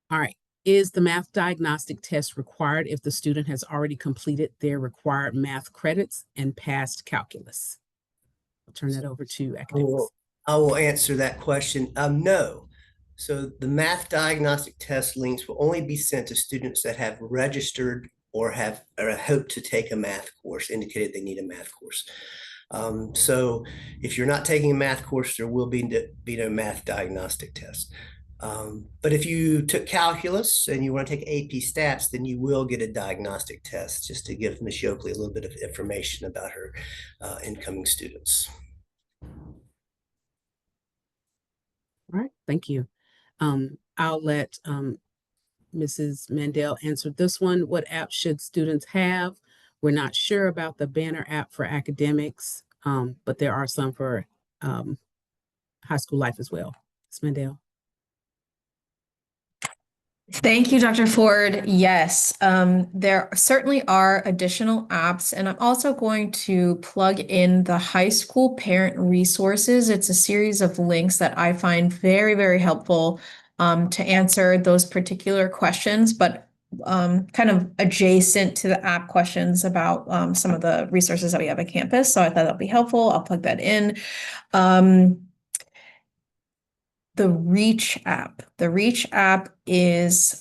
All right. Is the math diagnostic test required if the student has already completed their required math credits and passed calculus? I'll turn that over to academics. I will answer that question. No. So the math diagnostic test links will only be sent to students that have registered or hope to take a math course, indicated they need a math course. So if you're not taking a math course, there will be no math diagnostic test. But if you took calculus and you want to take AP stats, then you will get a diagnostic test, just to give Ms. Yoakley a little bit of information about her incoming students. All right, thank you. I'll let Mrs. Mandel answer this one. What app should students have? We're not sure about the Banner app for academics, but there are some for high school life as well. Ms. Mandel. Thank you, Dr. Ford. Yes, there certainly are additional apps, and I'm also going to plug in the high school parent resources. It's a series of links that I find very, very helpful to answer those particular questions, but kind of adjacent to the app questions about some of the resources that we have at campus. So I thought that'd be helpful. I'll plug that in. The Reach app. The Reach app is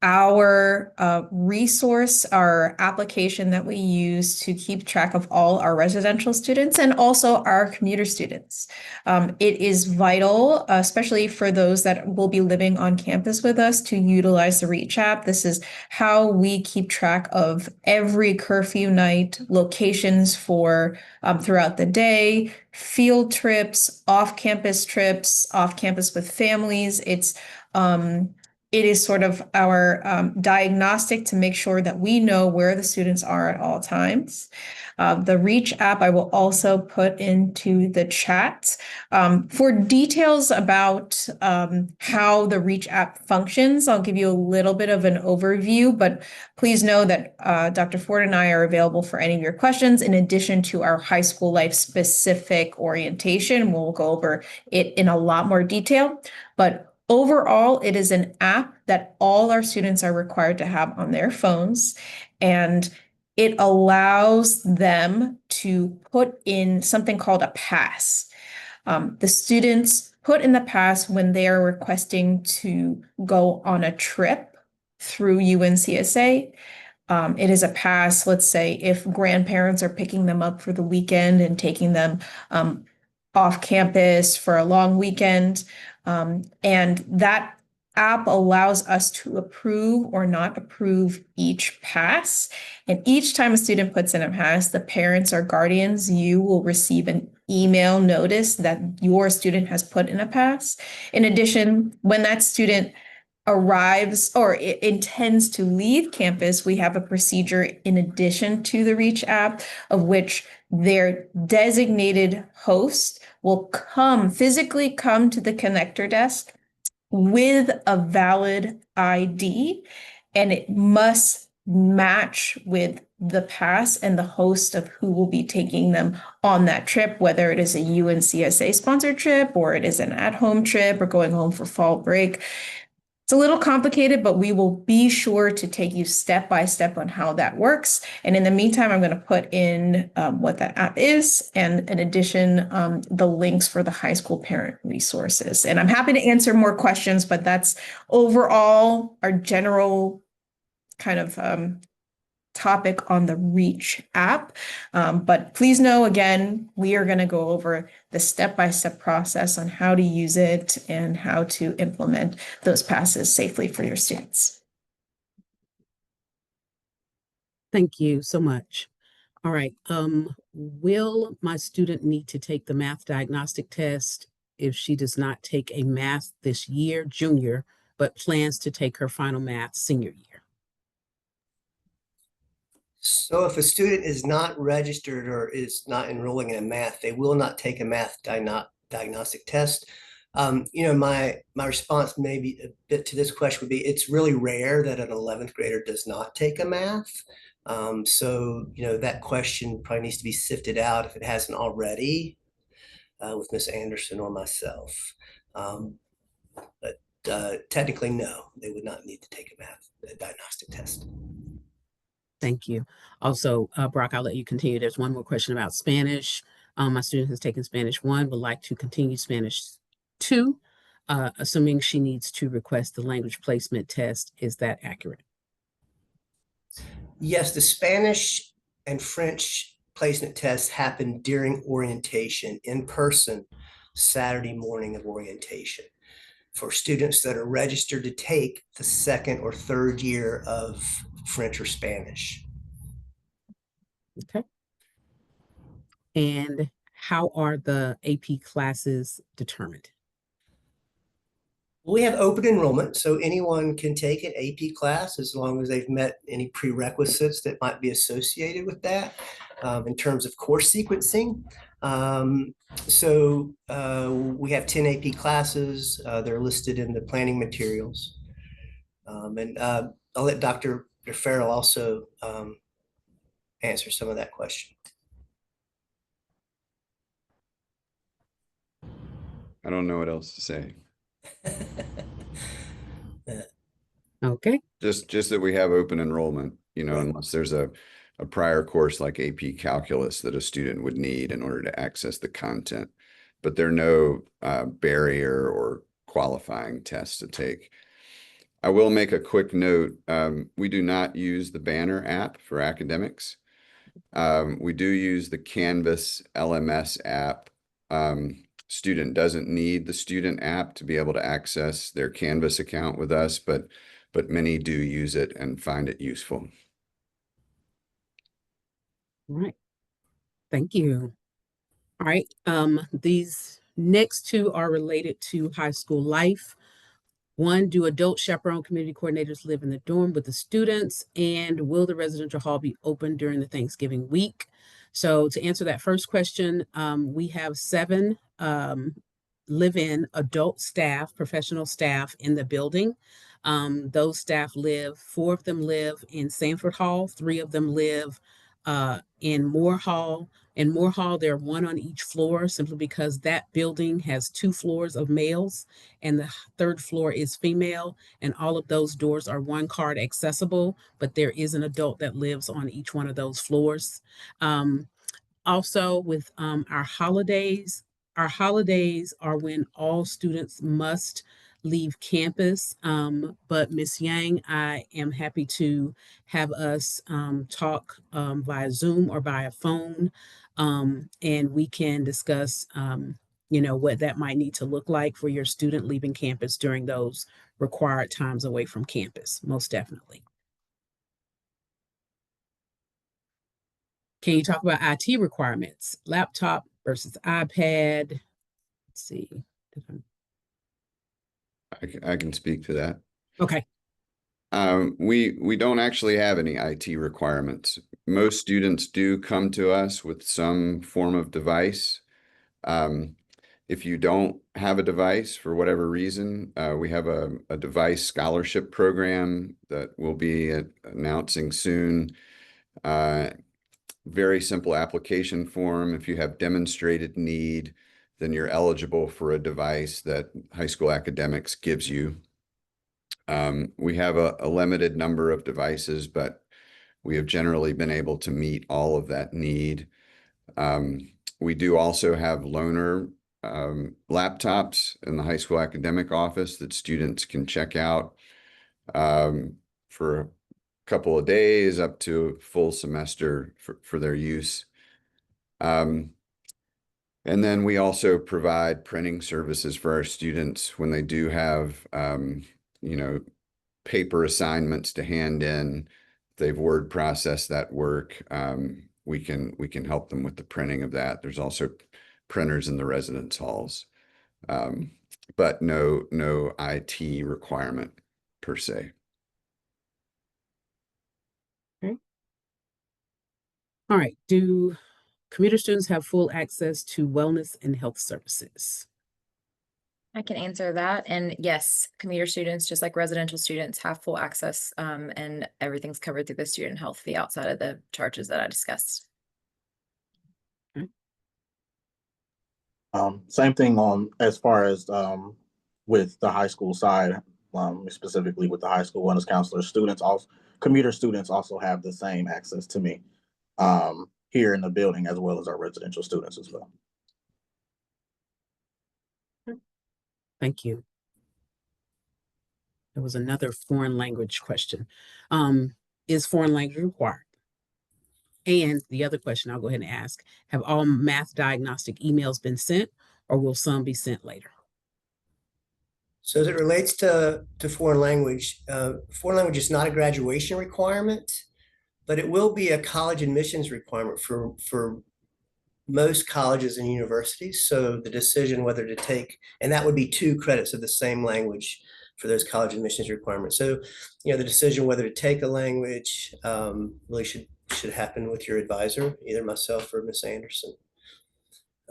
our resource, our application that we use to keep track of all our residential students and also our commuter students. It is vital, especially for those that will be living on campus with us, to utilize the Reach app. This is how we keep track of every curfew night, locations for throughout the day, field trips, off-campus with families. It is sort of our diagnostic to make sure that we know where the students are at all times. The Reach app I will also put into the chat. For details about how the Reach app functions, I'll give you a little bit of an overview, but please know that Dr. Ford and I are available for any of your questions, in addition to our high school life specific orientation. We'll go over it in a lot more detail, but overall, it is an app that all our students are required to have on their phones, and it allows them to put in something called a pass. The students put in the pass when they are requesting to go on a trip through UNCSA. It is a pass, let's say, if grandparents are picking them up for the weekend and taking them off campus for a long weekend. And that app allows us to approve or not approve each pass. And each time a student puts in a pass, the parents or guardians, you will receive an email notice that your student has put in a pass. In addition, when that student arrives or intends to leave campus, we have a procedure in addition to the Reach app, of which their designated host will physically come to the connector desk with a valid ID, and it must match with the pass and the host of who will be taking them on that trip, whether it is a UNCSA sponsored trip or it is an at-home trip or going home for fall break. It's a little complicated, but we will be sure to take you step by step on how that works. And in the meantime, I'm going to put in what that app is, and in addition, the links for the high school parent resources. And I'm happy to answer more questions, but that's overall our general kind of topic on the Reach app. But please know, again, we are going to go over the step-by-step process on how to use it and how to implement those passes safely for your students. Thank you so much. All right. Will my student need to take the math diagnostic test if she does not take a math this year, junior, but plans to take her final math senior year? So if a student is not registered or is not enrolling in a math, they will not take a math diagnostic test. My response maybe a bit to this question would be, it's really rare that an 11th grader does not take a math. That question probably needs to be sifted out if it hasn't already with Ms. Anderson or myself. Technically, no, they would not need to take a diagnostic test. Thank you. Also, Brock, I'll let you continue. There's one more question about Spanish. My student has taken Spanish 1, would like to continue Spanish 2, assuming she needs to request the language placement test. Is that accurate? Yes, the Spanish and French placement tests happen during orientation in person, Saturday morning of orientation, for students that are registered to take the 2nd or 3rd year of French or Spanish. Okay. And how are the AP classes determined? We have open enrollment, so anyone can take an AP class as long as they've met any prerequisites that might be associated with that in terms of course sequencing. We have 10 AP classes. They're listed in the planning materials. I'll let Dr. Farrell also answer some of that question. I don't know what else to say. Okay. Just that we have open enrollment, unless there's a prior course like AP Calculus that a student would need in order to access the content. But there are no barrier or qualifying tests to take. I will make a quick note. We do not use the Banner app for academics. We do use the Canvas LMS app. Student doesn't need the student app to be able to access their Canvas account with us, but many do use it and find it useful. All right. Thank you. All right. These next two are related to high school life. 1, do adult chaperone community coordinators live in the dorm with the students? And will the residential hall be open during the Thanksgiving week? So to answer that first question, we have 7 live-in adult staff, professional staff in the building. Those staff 4 of them live in Sanford Hall, 3 of them live in Moore Hall. In Moore Hall, there are 1 on each floor, simply because that building has 2 floors of males and the 3rd floor is female, and all of those doors are 1 card accessible, but there is an adult that lives on each one of those floors. Also with our holidays are when all students must leave campus. But Ms. Yang, I am happy to have us talk via Zoom or via phone, and we can discuss what that might need to look like for your student leaving campus during those required times away from campus, most definitely. Can you talk about IT requirements? Laptop versus iPad? Let's see. I can speak to that. Okay. We don't actually have any IT requirements. Most students do come to us with some form of device. If you don't have a device for whatever reason, we have a device scholarship program that we'll be announcing soon. Very simple application form. If you have demonstrated need, then you're eligible for a device that High School Academics gives you. We have a limited number of devices, but we have generally been able to meet all of that need. We do also have loaner laptops in the High School Academic office that students can check out for a couple of days up to full semester for their use. And then we also provide printing services for our students when they do have, paper assignments to hand in. They've word processed that work. We can help them with the printing of that. There's also printers in the residence halls, but no IT requirement per se. Okay. All right, do commuter students have full access to wellness and health services? I can answer that. And yes, commuter students, just like residential students, have full access, and everything's covered through the student health fee outside of the charges that I discussed. Same thing on as far as with the high school side, specifically with the high school wellness counselors, students also commuter students also have the same access to me here in the building as well as our residential students as well. Thank you. There was another foreign language question. Is foreign language required? And the other question I'll go ahead and ask, have all math diagnostic emails been sent, or will some be sent later? So as it relates to foreign language is not a graduation requirement, but it will be a college admissions requirement for most colleges and universities. So the decision whether to take, and that would be 2 credits of the same language for those college admissions requirements. So, the decision whether to take a language really should happen with your advisor, either myself or Ms. Anderson,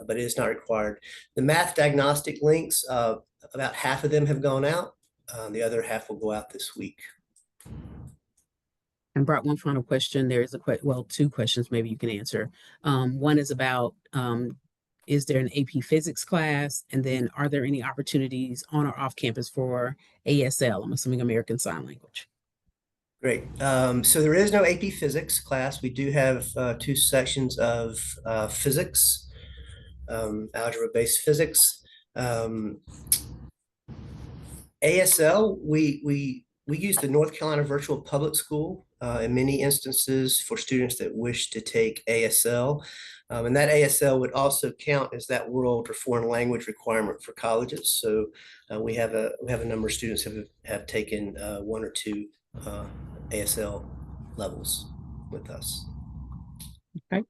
but it is not required. The math diagnostic links, about half of them have gone out. The other half will go out this week. And brought one final question. There is well, 2 questions maybe you can answer. One is about, is there an AP physics class? And then are there any opportunities on or off campus for ASL? I'm assuming American Sign Language. Great. So there is no AP physics class. We do have 2 sections of physics, algebra-based physics. ASL, we use the North Carolina Virtual Public School in many instances for students that wish to take ASL. And that ASL would also count as that world or foreign language requirement for colleges. So we have a number of students have taken 1 or 2 ASL levels with us. Okay.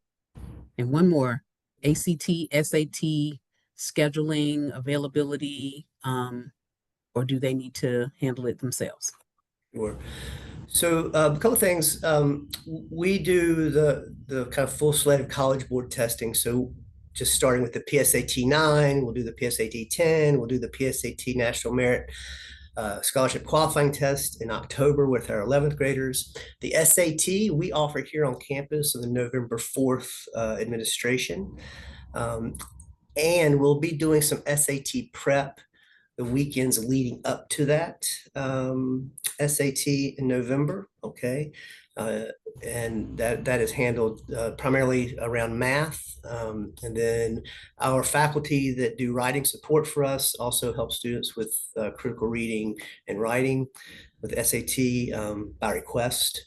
And one more, ACT, SAT, scheduling, availability, or do they need to handle it themselves? Sure. So a couple of things. We do the kind of full slate of College Board testing. So just starting with the PSAT 9, we'll do the PSAT 10, we'll do the PSAT National Merit Scholarship Qualifying Test in October with our 11th graders. The SAT we offer here on campus in the November 4th administration. And we'll be doing some SAT prep the weekends leading up to that SAT in November, okay? And that is handled primarily around math. And then our faculty that do writing support for us also help students with critical reading and writing with SAT by request.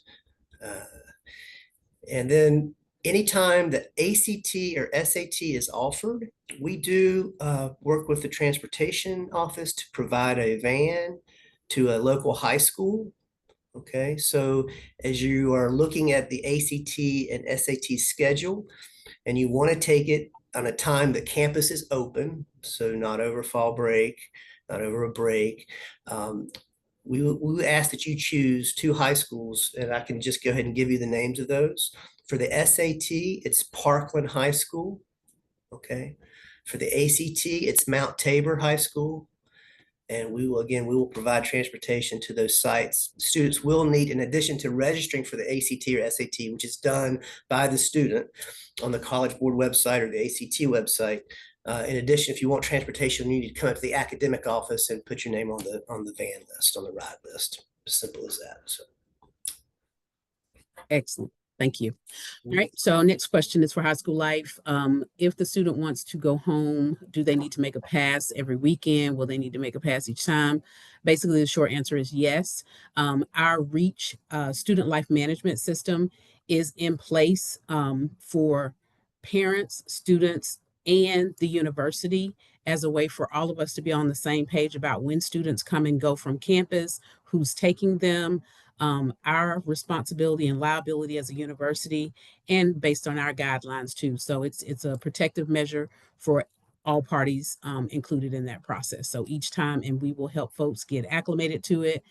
And then anytime that ACT or SAT is offered, we do work with the transportation office to provide a van to a local high school. Okay, so as you are looking at the ACT and SAT schedule and you want to take it on a time that campus is open, so not over fall break, not over a break, we ask that you choose 2 high schools, and I can just go ahead and give you the names of those. For the SAT, it's Parkland High School, okay? For the ACT, it's Mount Tabor High School. And we will provide transportation to those sites. Students will need, in addition to registering for the ACT or SAT, which is done by the student on the College Board website or the ACT website. In addition, if you want transportation, you need to come up to the academic office and put your name on the van list, on the ride list. As simple as that. So. Excellent. Thank you. All right. So next question is for high school life. If the student wants to go home, do they need to make a pass every weekend? Will they need to make a pass each time? Basically, the short answer is yes. Our REACH student life management system is in place for parents, students, and the university as a way for all of us to be on the same page about when students come and go from campus, who's taking them, our responsibility and liability as a university, and based on our guidelines too. So it's a protective measure for all parties included in that process. So each time, and we will help folks get acclimated to it.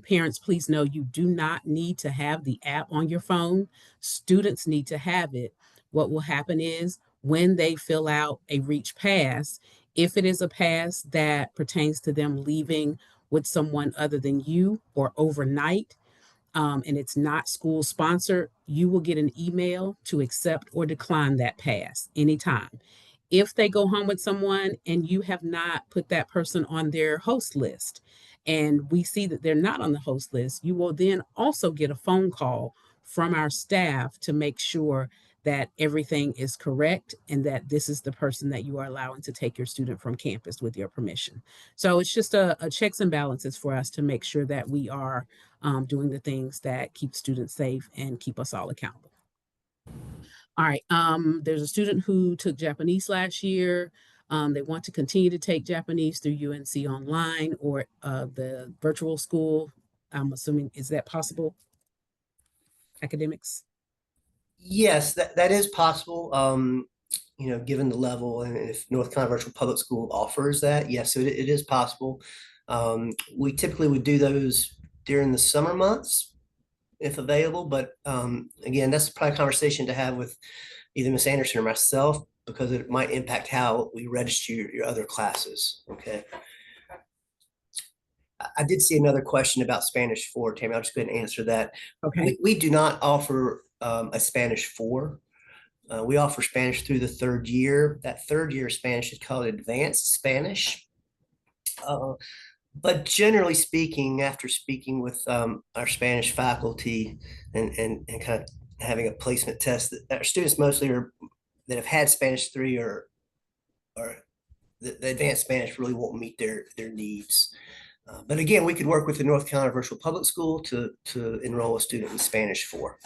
Parents, please know you do not need to have the app on your phone. Students need to have it. What will happen is when they fill out a Reach Pass, if it is a pass that pertains to them leaving with someone other than you or overnight, and it's not school sponsored, you will get an email to accept or decline that pass anytime. If they go home with someone and you have not put that person on their host list, and we see that they're not on the host list, you will then also get a phone call from our staff to make sure that everything is correct and that this is the person that you are allowing to take your student from campus with your permission. So it's just a checks and balances for us to make sure that we are doing the things that keep students safe and keep us all accountable. All right, there's a student who took Japanese last year. They want to continue to take Japanese through UNC Online or the virtual school. I'm assuming, is that possible? Academics? Yes, that is possible. You know, given the level, and if North Carolina Virtual Public School offers that, yes, it is possible. We typically would do those during the summer months if available, but again, that's probably a conversation to have with either Ms. Anderson or myself, because it might impact how we register your other classes. Okay. I did see another question about Spanish 4, Tammy. I'll just go ahead and answer that. Okay. We do not offer a Spanish 4. We offer Spanish through the 3rd year. That 3rd year Spanish is called Advanced Spanish. But generally speaking, after speaking with our Spanish faculty and kind of having a placement test, our students mostly that have had Spanish 3 or the advanced Spanish really won't meet their needs. But again, we could work with the North Carolina Virtual Public School to enroll a student in Spanish 4.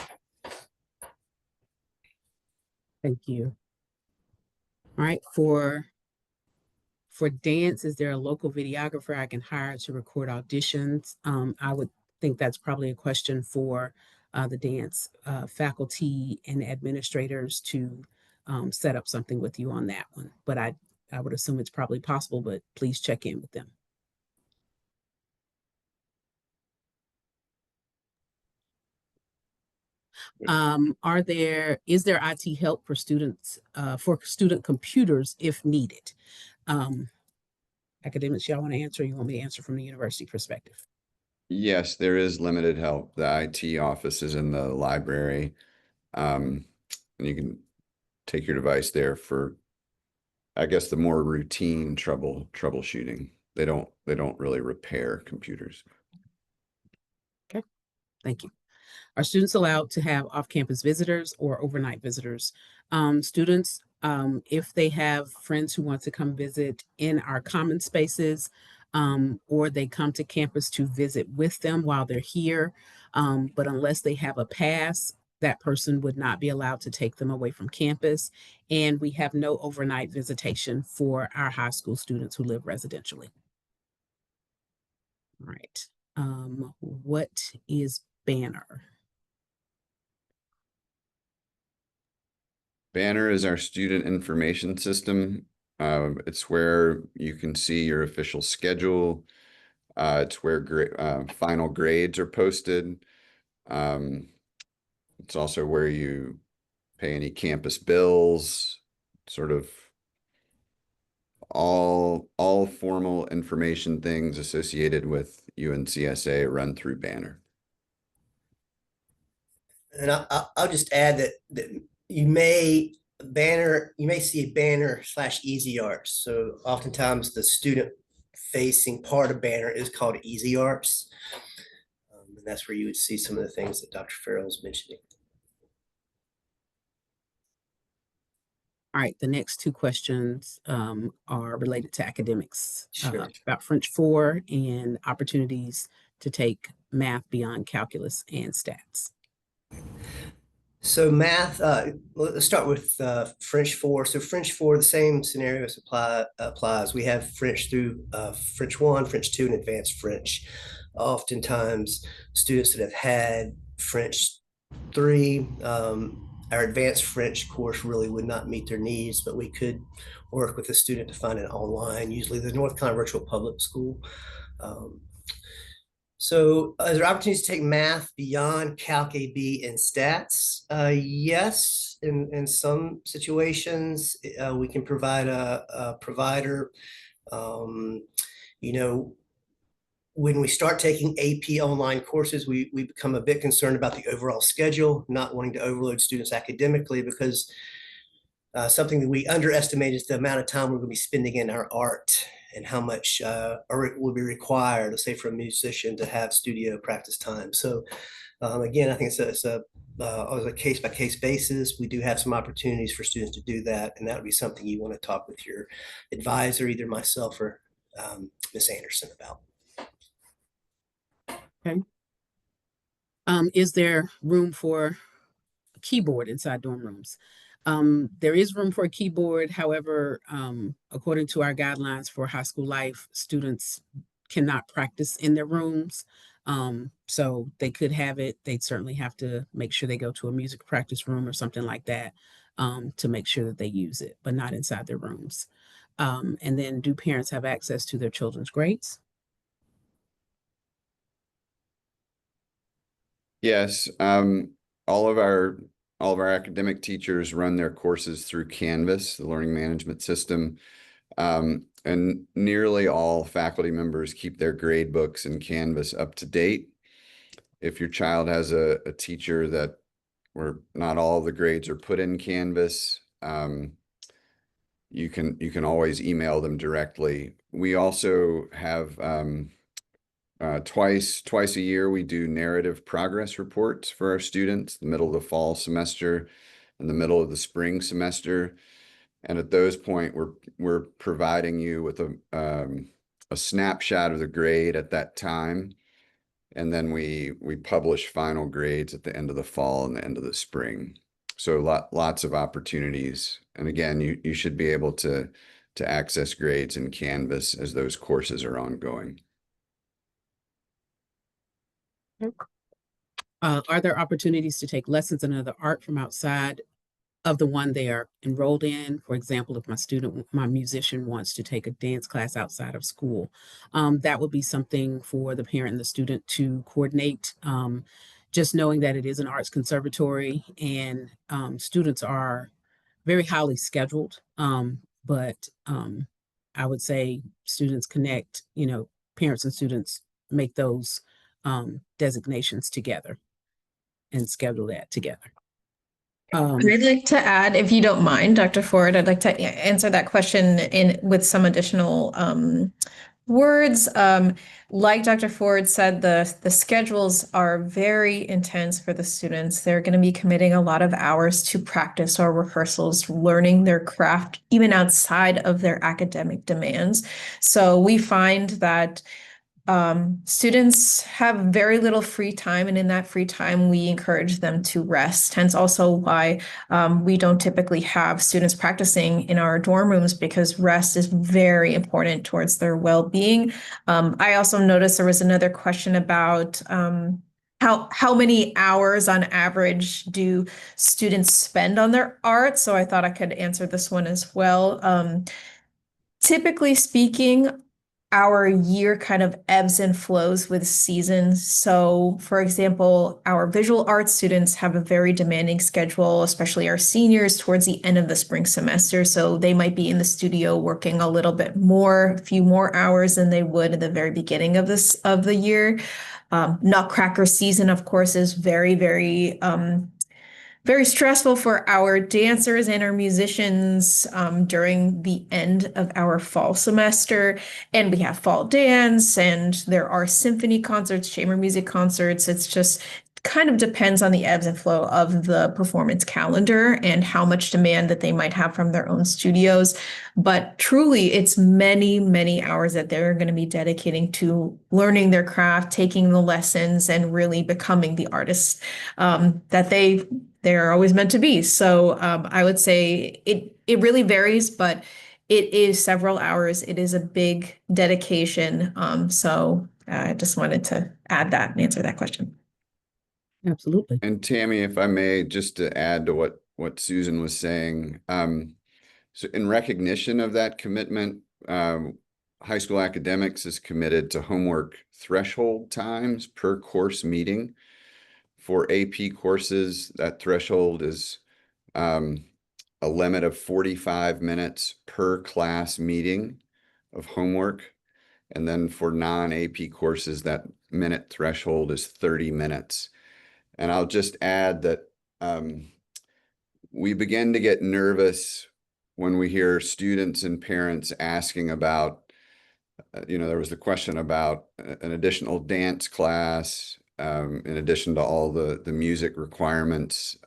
Thank you. All right, for dance, is there a local videographer I can hire to record auditions? I would think that's probably a question for the dance faculty and administrators to set up something with you on that one. But I would assume it's probably possible, but please check in with them. Is there IT help for students, for student computers if needed? Academics, y'all want to answer? Or you want me to answer from the university perspective? Yes, there is limited help. The IT office is in the library. And you can take your device there for, I guess, the more routine troubleshooting. They don't really repair computers. Okay, thank you. Are students allowed to have off-campus visitors or overnight visitors? Students, if they have friends who want to come visit in our common spaces, or they come to campus to visit with them while they're here, but unless they have a pass, that person would not be allowed to take them away from campus. And we have no overnight visitation for our high school students who live residentially. All right. What is Banner? Banner is our student information system. It's where you can see your official schedule. It's where final grades are posted. It's also where you pay any campus bills, sort of all formal information things associated with UNCSA run through Banner. And I'll just add that you may see a Banner / Easy Arts. So oftentimes the student facing part of Banner is called Easy Arts. And that's where you would see some of the things that Dr. Farrell was mentioning. All right, the next 2 questions are related to academics. Sure. About French 4 and opportunities to take math beyond calculus and stats. So math, let's start with French 4. So French 4, the same scenarios applies. We have French through French 1, French 2, and Advanced French. Oftentimes, students that have had French 3, our Advanced French course really would not meet their needs, but we could work with the student to find it online, usually the North Carolina Virtual Public School. So is there opportunities to take math beyond Calc AB and stats? Yes, in some situations, we can provide a provider. You know, when we start taking AP online courses, we become a bit concerned about the overall schedule, not wanting to overload students academically, because something that we underestimate is the amount of time we're going to be spending in our art and how much will be required, let's say, for a musician to have studio practice time. So again, I think it's a case-by-case basis. We do have some opportunities for students to do that, and that would be something you want to talk with your advisor, either myself or Ms. Anderson, about. Okay. Is there room for a keyboard inside dorm rooms? There is room for a keyboard. However, according to our guidelines for high school life, students cannot practice in their rooms. So they could have it. They'd certainly have to make sure they go to a music practice room or something like that to make sure that they use it, but not inside their rooms. And then, do parents have access to their children's grades? Yes, all of our academic teachers run their courses through Canvas, the learning management system. And nearly all faculty members keep their grade books in Canvas up to date. If your child has a teacher where not all of the grades are put in Canvas, you can always email them directly. We also have twice a year, we do narrative progress reports for our students, the middle of the fall semester and the middle of the spring semester. And at those points, we're providing you with a snapshot of the grade at that time. And then we publish final grades at the end of the fall and the end of the spring. So lots of opportunities. And again, you should be able to access grades in Canvas as those courses are ongoing. Are there opportunities to take lessons in another art from outside of the one they are enrolled in? For example, if my musician wants to take a dance class outside of school, that would be something for the parent and the student to coordinate. Just knowing that it is an arts conservatory and students are very highly scheduled, but I would say students connect, parents and students make those designations together and schedule that together. I'd like to add, if you don't mind, Dr. Ford, I'd like to answer that question with some additional words. Like Dr. Ford said, the schedules are very intense for the students. They're going to be committing a lot of hours to practice or rehearsals, learning their craft, even outside of their academic demands. So we find that students have very little free time, and in that free time, we encourage them to rest. Hence also why we don't typically have students practicing in our dorm rooms, because rest is very important towards their well-being. I also noticed there was another question about how many hours on average do students spend on their art? So I thought I could answer this one as well. Typically speaking, our year kind of ebbs and flows with seasons. So, for example, our visual arts students have a very demanding schedule, especially our seniors towards the end of the spring semester. So they might be in the studio working a little bit more, a few more hours than they would at the very beginning of the year. Nutcracker season, of course, is very, very very stressful for our dancers and our musicians during the end of our fall semester. And we have fall dance, and there are symphony concerts, chamber music concerts. It's just kind of depends on the ebbs and flow of the performance calendar and how much demand that they might have from their own studios. But truly, it's many, many hours that they're going to be dedicating to learning their craft, taking the lessons, and really becoming the artists that they're always meant to be. So I would say it really varies, but it is several hours. It is a big dedication. So I just wanted to add that and answer that question. Absolutely. And Tammy, if I may, just to add to what Susan was saying, So in recognition of that commitment, High School Academics is committed to homework threshold times per course meeting. For AP courses, that threshold is a limit of 45 minutes per class meeting of homework. And then for non-AP courses, that minute threshold is 30 minutes. And I'll just add that we begin to get nervous when we hear students and parents asking about, there was the question about an additional dance class, in addition to all the music requirements.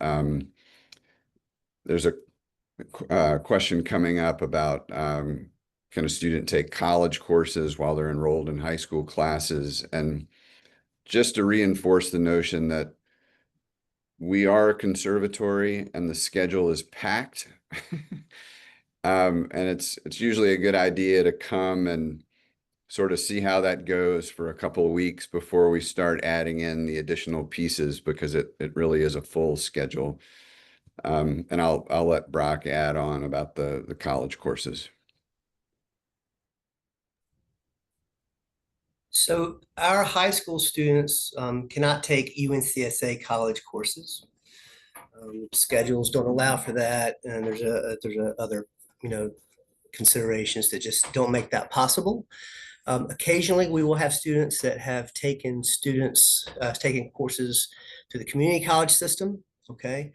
There's a question coming up about, can a student take college courses while they're enrolled in high school classes? And just to reinforce the notion that we are a conservatory and the schedule is packed. And it's usually a good idea to come and sort of see how that goes for a couple of weeks before we start adding in the additional pieces, because it really is a full schedule. And I'll let Brock add on about the college courses. So our high school students cannot take UNCSA college courses. Schedules don't allow for that, and there's other considerations that just don't make that possible. Occasionally, we will have students that have taken courses through the community college system. Okay,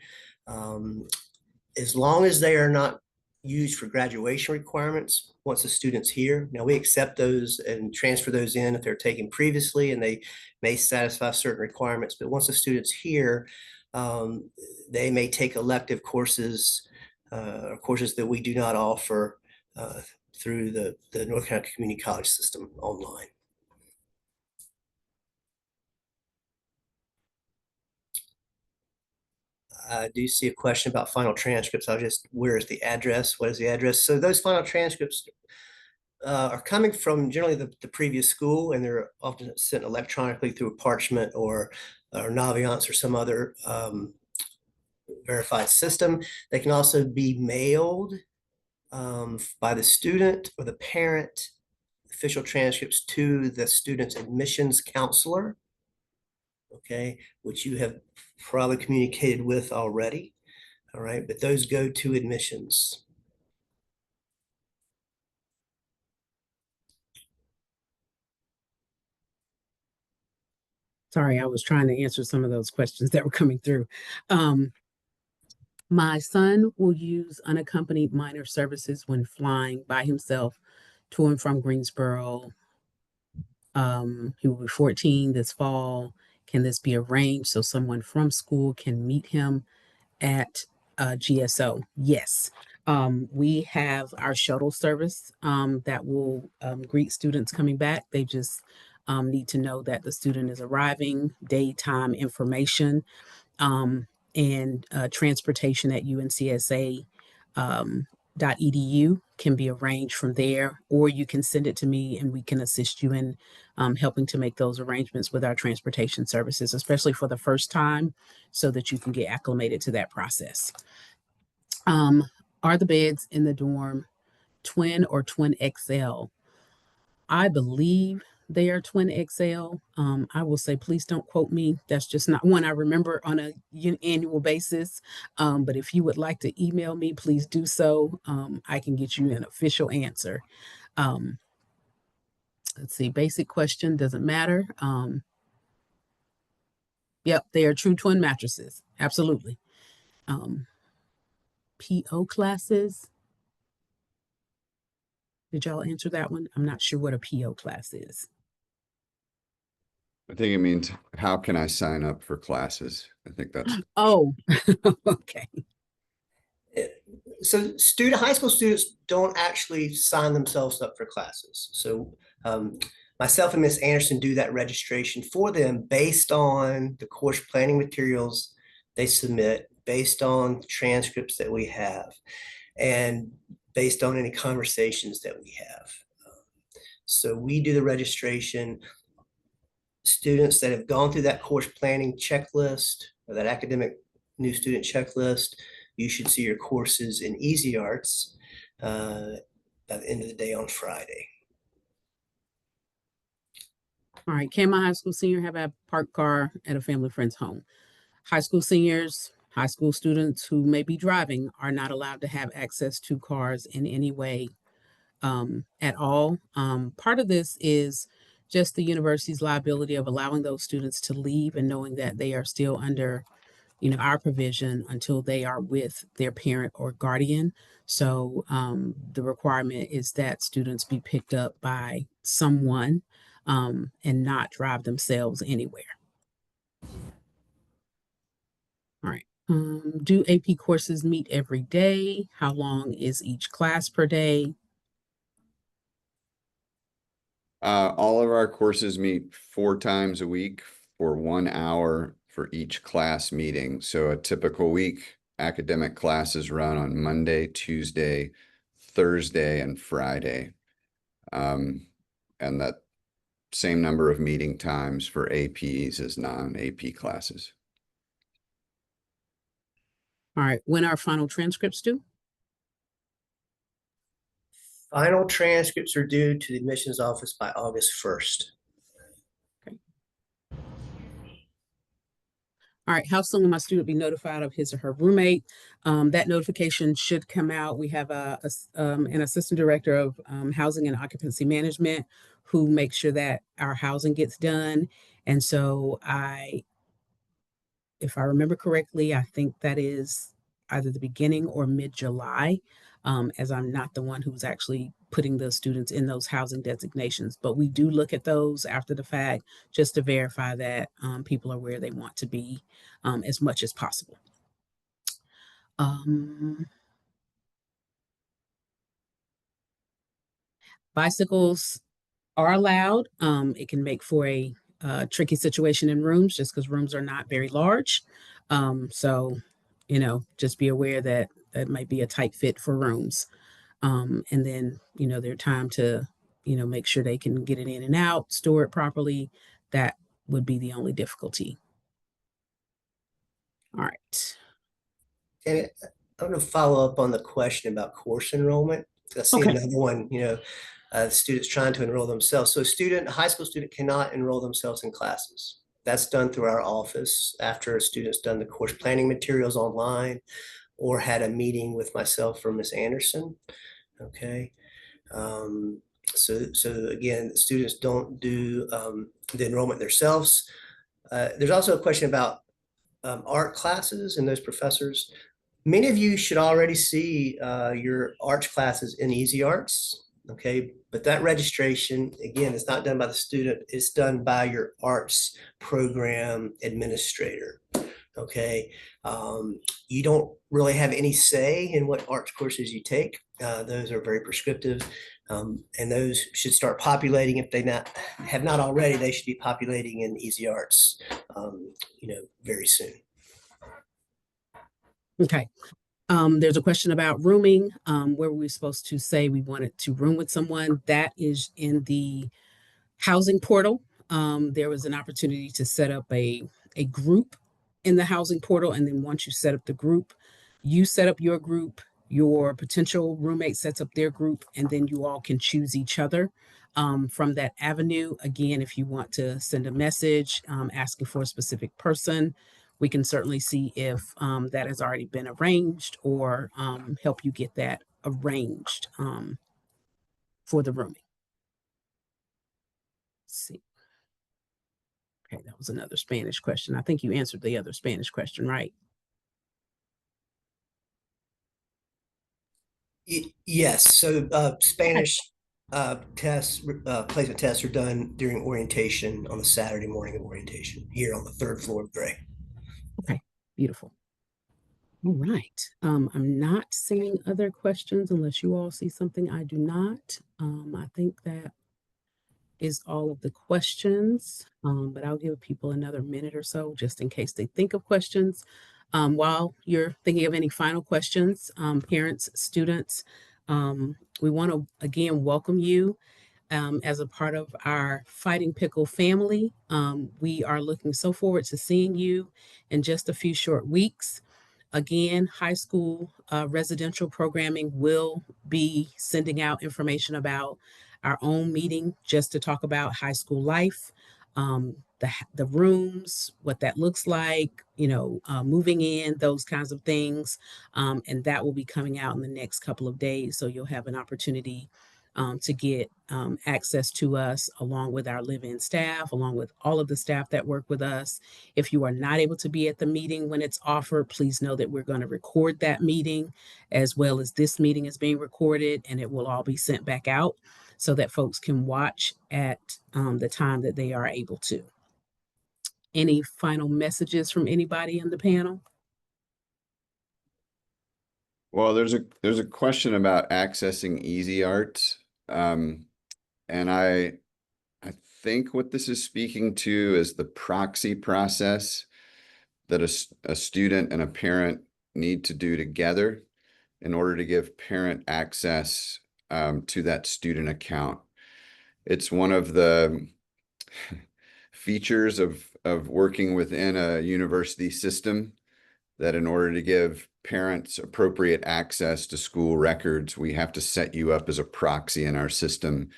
as long as they are not used for graduation requirements once the student's here. Now we accept those and transfer those in if they're taken previously and they may satisfy certain requirements, but once the student's here, they may take elective courses or courses that we do not offer through the North Carolina Community College system online. I do see a question about final transcripts. Where is the address? What is the address? So those final transcripts are coming from generally the previous school, and they're often sent electronically through a Parchment or Naviance or some other verified system. They can also be mailed by the student or the parent, official transcripts to the student's admissions counselor, okay, which you have probably communicated with already. All right, but those go to admissions. Sorry, I was trying to answer some of those questions that were coming through. My son will use unaccompanied minor services when flying by himself to and from Greensboro. He will be 14 this fall. Can this be arranged so someone from school can meet him at GSO? Yes. We have our shuttle service that will greet students coming back. They just need to know that the student is arriving, daytime information, and transportation at UNCSA .edu can be arranged from there, or you can send it to me and we can assist you in helping to make those arrangements with our transportation services, especially for the first time, so that you can get acclimated to that process. Are the beds in the dorm twin or twin XL? I believe they are twin XL. I will say, please don't quote me. That's just not one I remember on an annual basis. But if you would like to email me, please do so. I can get you an official answer. Let's see, basic question, doesn't matter. Yep, they are true twin mattresses. Absolutely. PO classes. Did y'all answer that one? I'm not sure what a PO class is. I think it means, how can I sign up for classes? I think that's. Oh, okay. So high school students don't actually sign themselves up for classes. So myself and Ms. Anderson do that registration for them based on the course planning materials they submit, based on transcripts that we have, and based on any conversations that we have. So we do the registration. Students that have gone through that course planning checklist or that academic new student checklist, you should see your courses in Easy Arts. by the end of the day on Friday. All right, can my high school senior have a parked car at a family friend's home? High school seniors, high school students who may be driving are not allowed to have access to cars in any way at all. Part of this is just the university's liability of allowing those students to leave and knowing that they are still under, our provision until they are with their parent or guardian. So the requirement is that students be picked up by someone and not drive themselves anywhere. All right. Do AP courses meet every day? How long is each class per day? All of our courses meet 4 times a week for 1 hour for each class meeting. So a typical week, academic classes run on Monday, Tuesday, Thursday, and Friday. And that same number of meeting times for APs as non-AP classes. All right. When are final transcripts due? Final transcripts are due to the admissions office by August 1st. All right, how soon will my student be notified of his or her roommate? That notification should come out. We have an assistant director of housing and occupancy management who makes sure that our housing gets done. And so if I remember correctly, I think that is either the beginning or mid-July, as I'm not the one who's actually putting the students in those housing designations. But we do look at those after the fact just to verify that people are where they want to be as much as possible. Bicycles are allowed. It can make for a tricky situation in rooms just because rooms are not very large. So, just be aware that that might be a tight fit for rooms. And then, their time to, make sure they can get it in and out, store it properly. That would be the only difficulty. All right. And I'm going to follow up on the question about course enrollment. I see Okay. another one, students trying to enroll themselves. So a high school student cannot enroll themselves in classes. That's done through our office after a student's done the course planning materials online or had a meeting with myself or Ms. Anderson. Okay. So again, the students don't do the enrollment themselves. There's also a question about art classes and those professors. Many of you should already see your arts classes in Easy Arts, okay? But that registration, again, is not done by the student, it's done by your arts program administrator, okay? You don't really have any say in what arts courses you take. Those are very prescriptive, and those should start populating. If they have not already, they should be populating in Easy Arts, very soon. Okay. There's a question about rooming. Where were we supposed to say we wanted to room with someone? That is in the housing portal. There was an opportunity to set up a group in the housing portal. And then once you set up the group, you set up your group, your potential roommate sets up their group, and then you all can choose each other from that avenue. Again, if you want to send a message asking for a specific person, we can certainly see if that has already been arranged or help you get that arranged for the rooming. Let's see. Okay, that was another Spanish question. I think you answered the other Spanish question, right? Yes. So Spanish tests, placement tests are done during orientation on the Saturday morning of orientation here on the 3rd floor of Gray. Okay, beautiful. All right. I'm not seeing other questions unless you all see something I do not. I think that is all of the questions, but I'll give people another minute or so just in case they think of questions. While you're thinking of any final questions, parents, students, we want to again welcome you as a part of our Fighting Pickle family. We are looking so forward to seeing you in just a few short weeks. Again, high school residential programming will be sending out information about our own meeting just to talk about high school life, the rooms, what that looks like, moving in, those kinds of things. And that will be coming out in the next couple of days. So you'll have an opportunity to get access to us along with our live-in staff, along with all of the staff that work with us. If you are not able to be at the meeting when it's offered, please know that we're going to record that meeting as well as this meeting is being recorded, and it will all be sent back out so that folks can watch at the time that they are able to. Any final messages from anybody in the panel? Well, there's a question about accessing Easy Arts. And I think what this is speaking to is the proxy process that a student and a parent need to do together in order to give parent access to that student account. It's one of the features of working within a university system that in order to give parents appropriate access to school records, we have to set you up as a proxy in our system.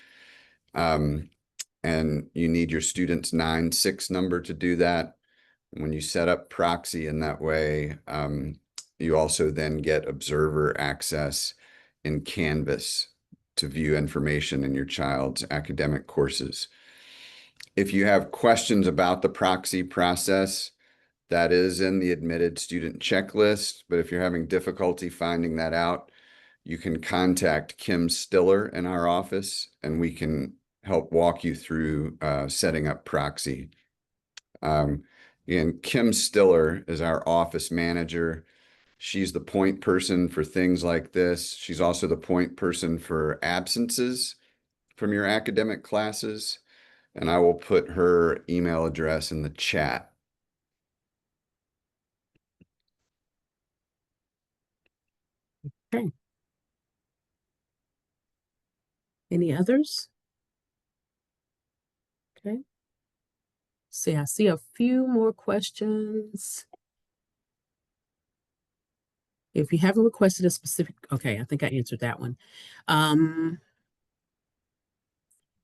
And you need your student's 9-6 number to do that. When you set up proxy in that way, you also then get observer access in Canvas to view information in your child's academic courses. If you have questions about the proxy process, that is in the admitted student checklist, but if you're having difficulty finding that out, you can contact Kim Stiller in our office and we can help walk you through setting up proxy. And Kim Stiller is our office manager. She's the point person for things like this. She's also the point person for absences from your academic classes. And I will put her email address in the chat. Okay. Any others? Okay. See, I see a few more questions. If you haven't requested a specific, okay, I think I answered that one.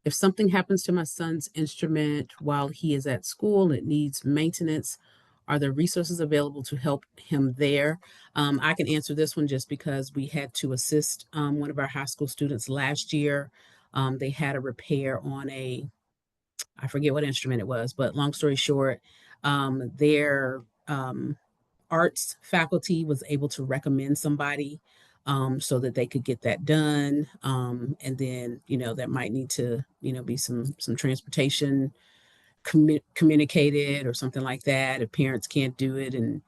If something happens to my son's instrument while he is at school, it needs maintenance, are there resources available to help him there? I can answer this one just because we had to assist one of our high school students last year. They had a repair on I forget what instrument it was, but long story short, their arts faculty was able to recommend somebody so that they could get that done. And then, that might need to, be some transportation communicated or something like that. If parents can't do it and,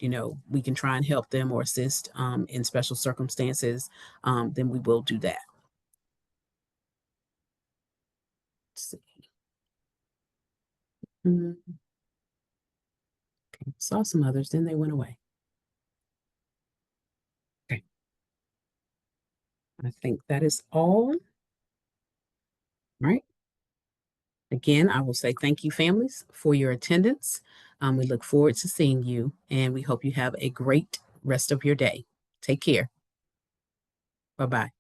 we can try and help them or assist in special circumstances, then we will do that. Let's see. Okay, saw some others, then they went away. Okay. I think that is all. All right. Again, I will say thank you, families, for your attendance. We look forward to seeing you, and we hope you have a great rest of your day. Take care. Bye-bye.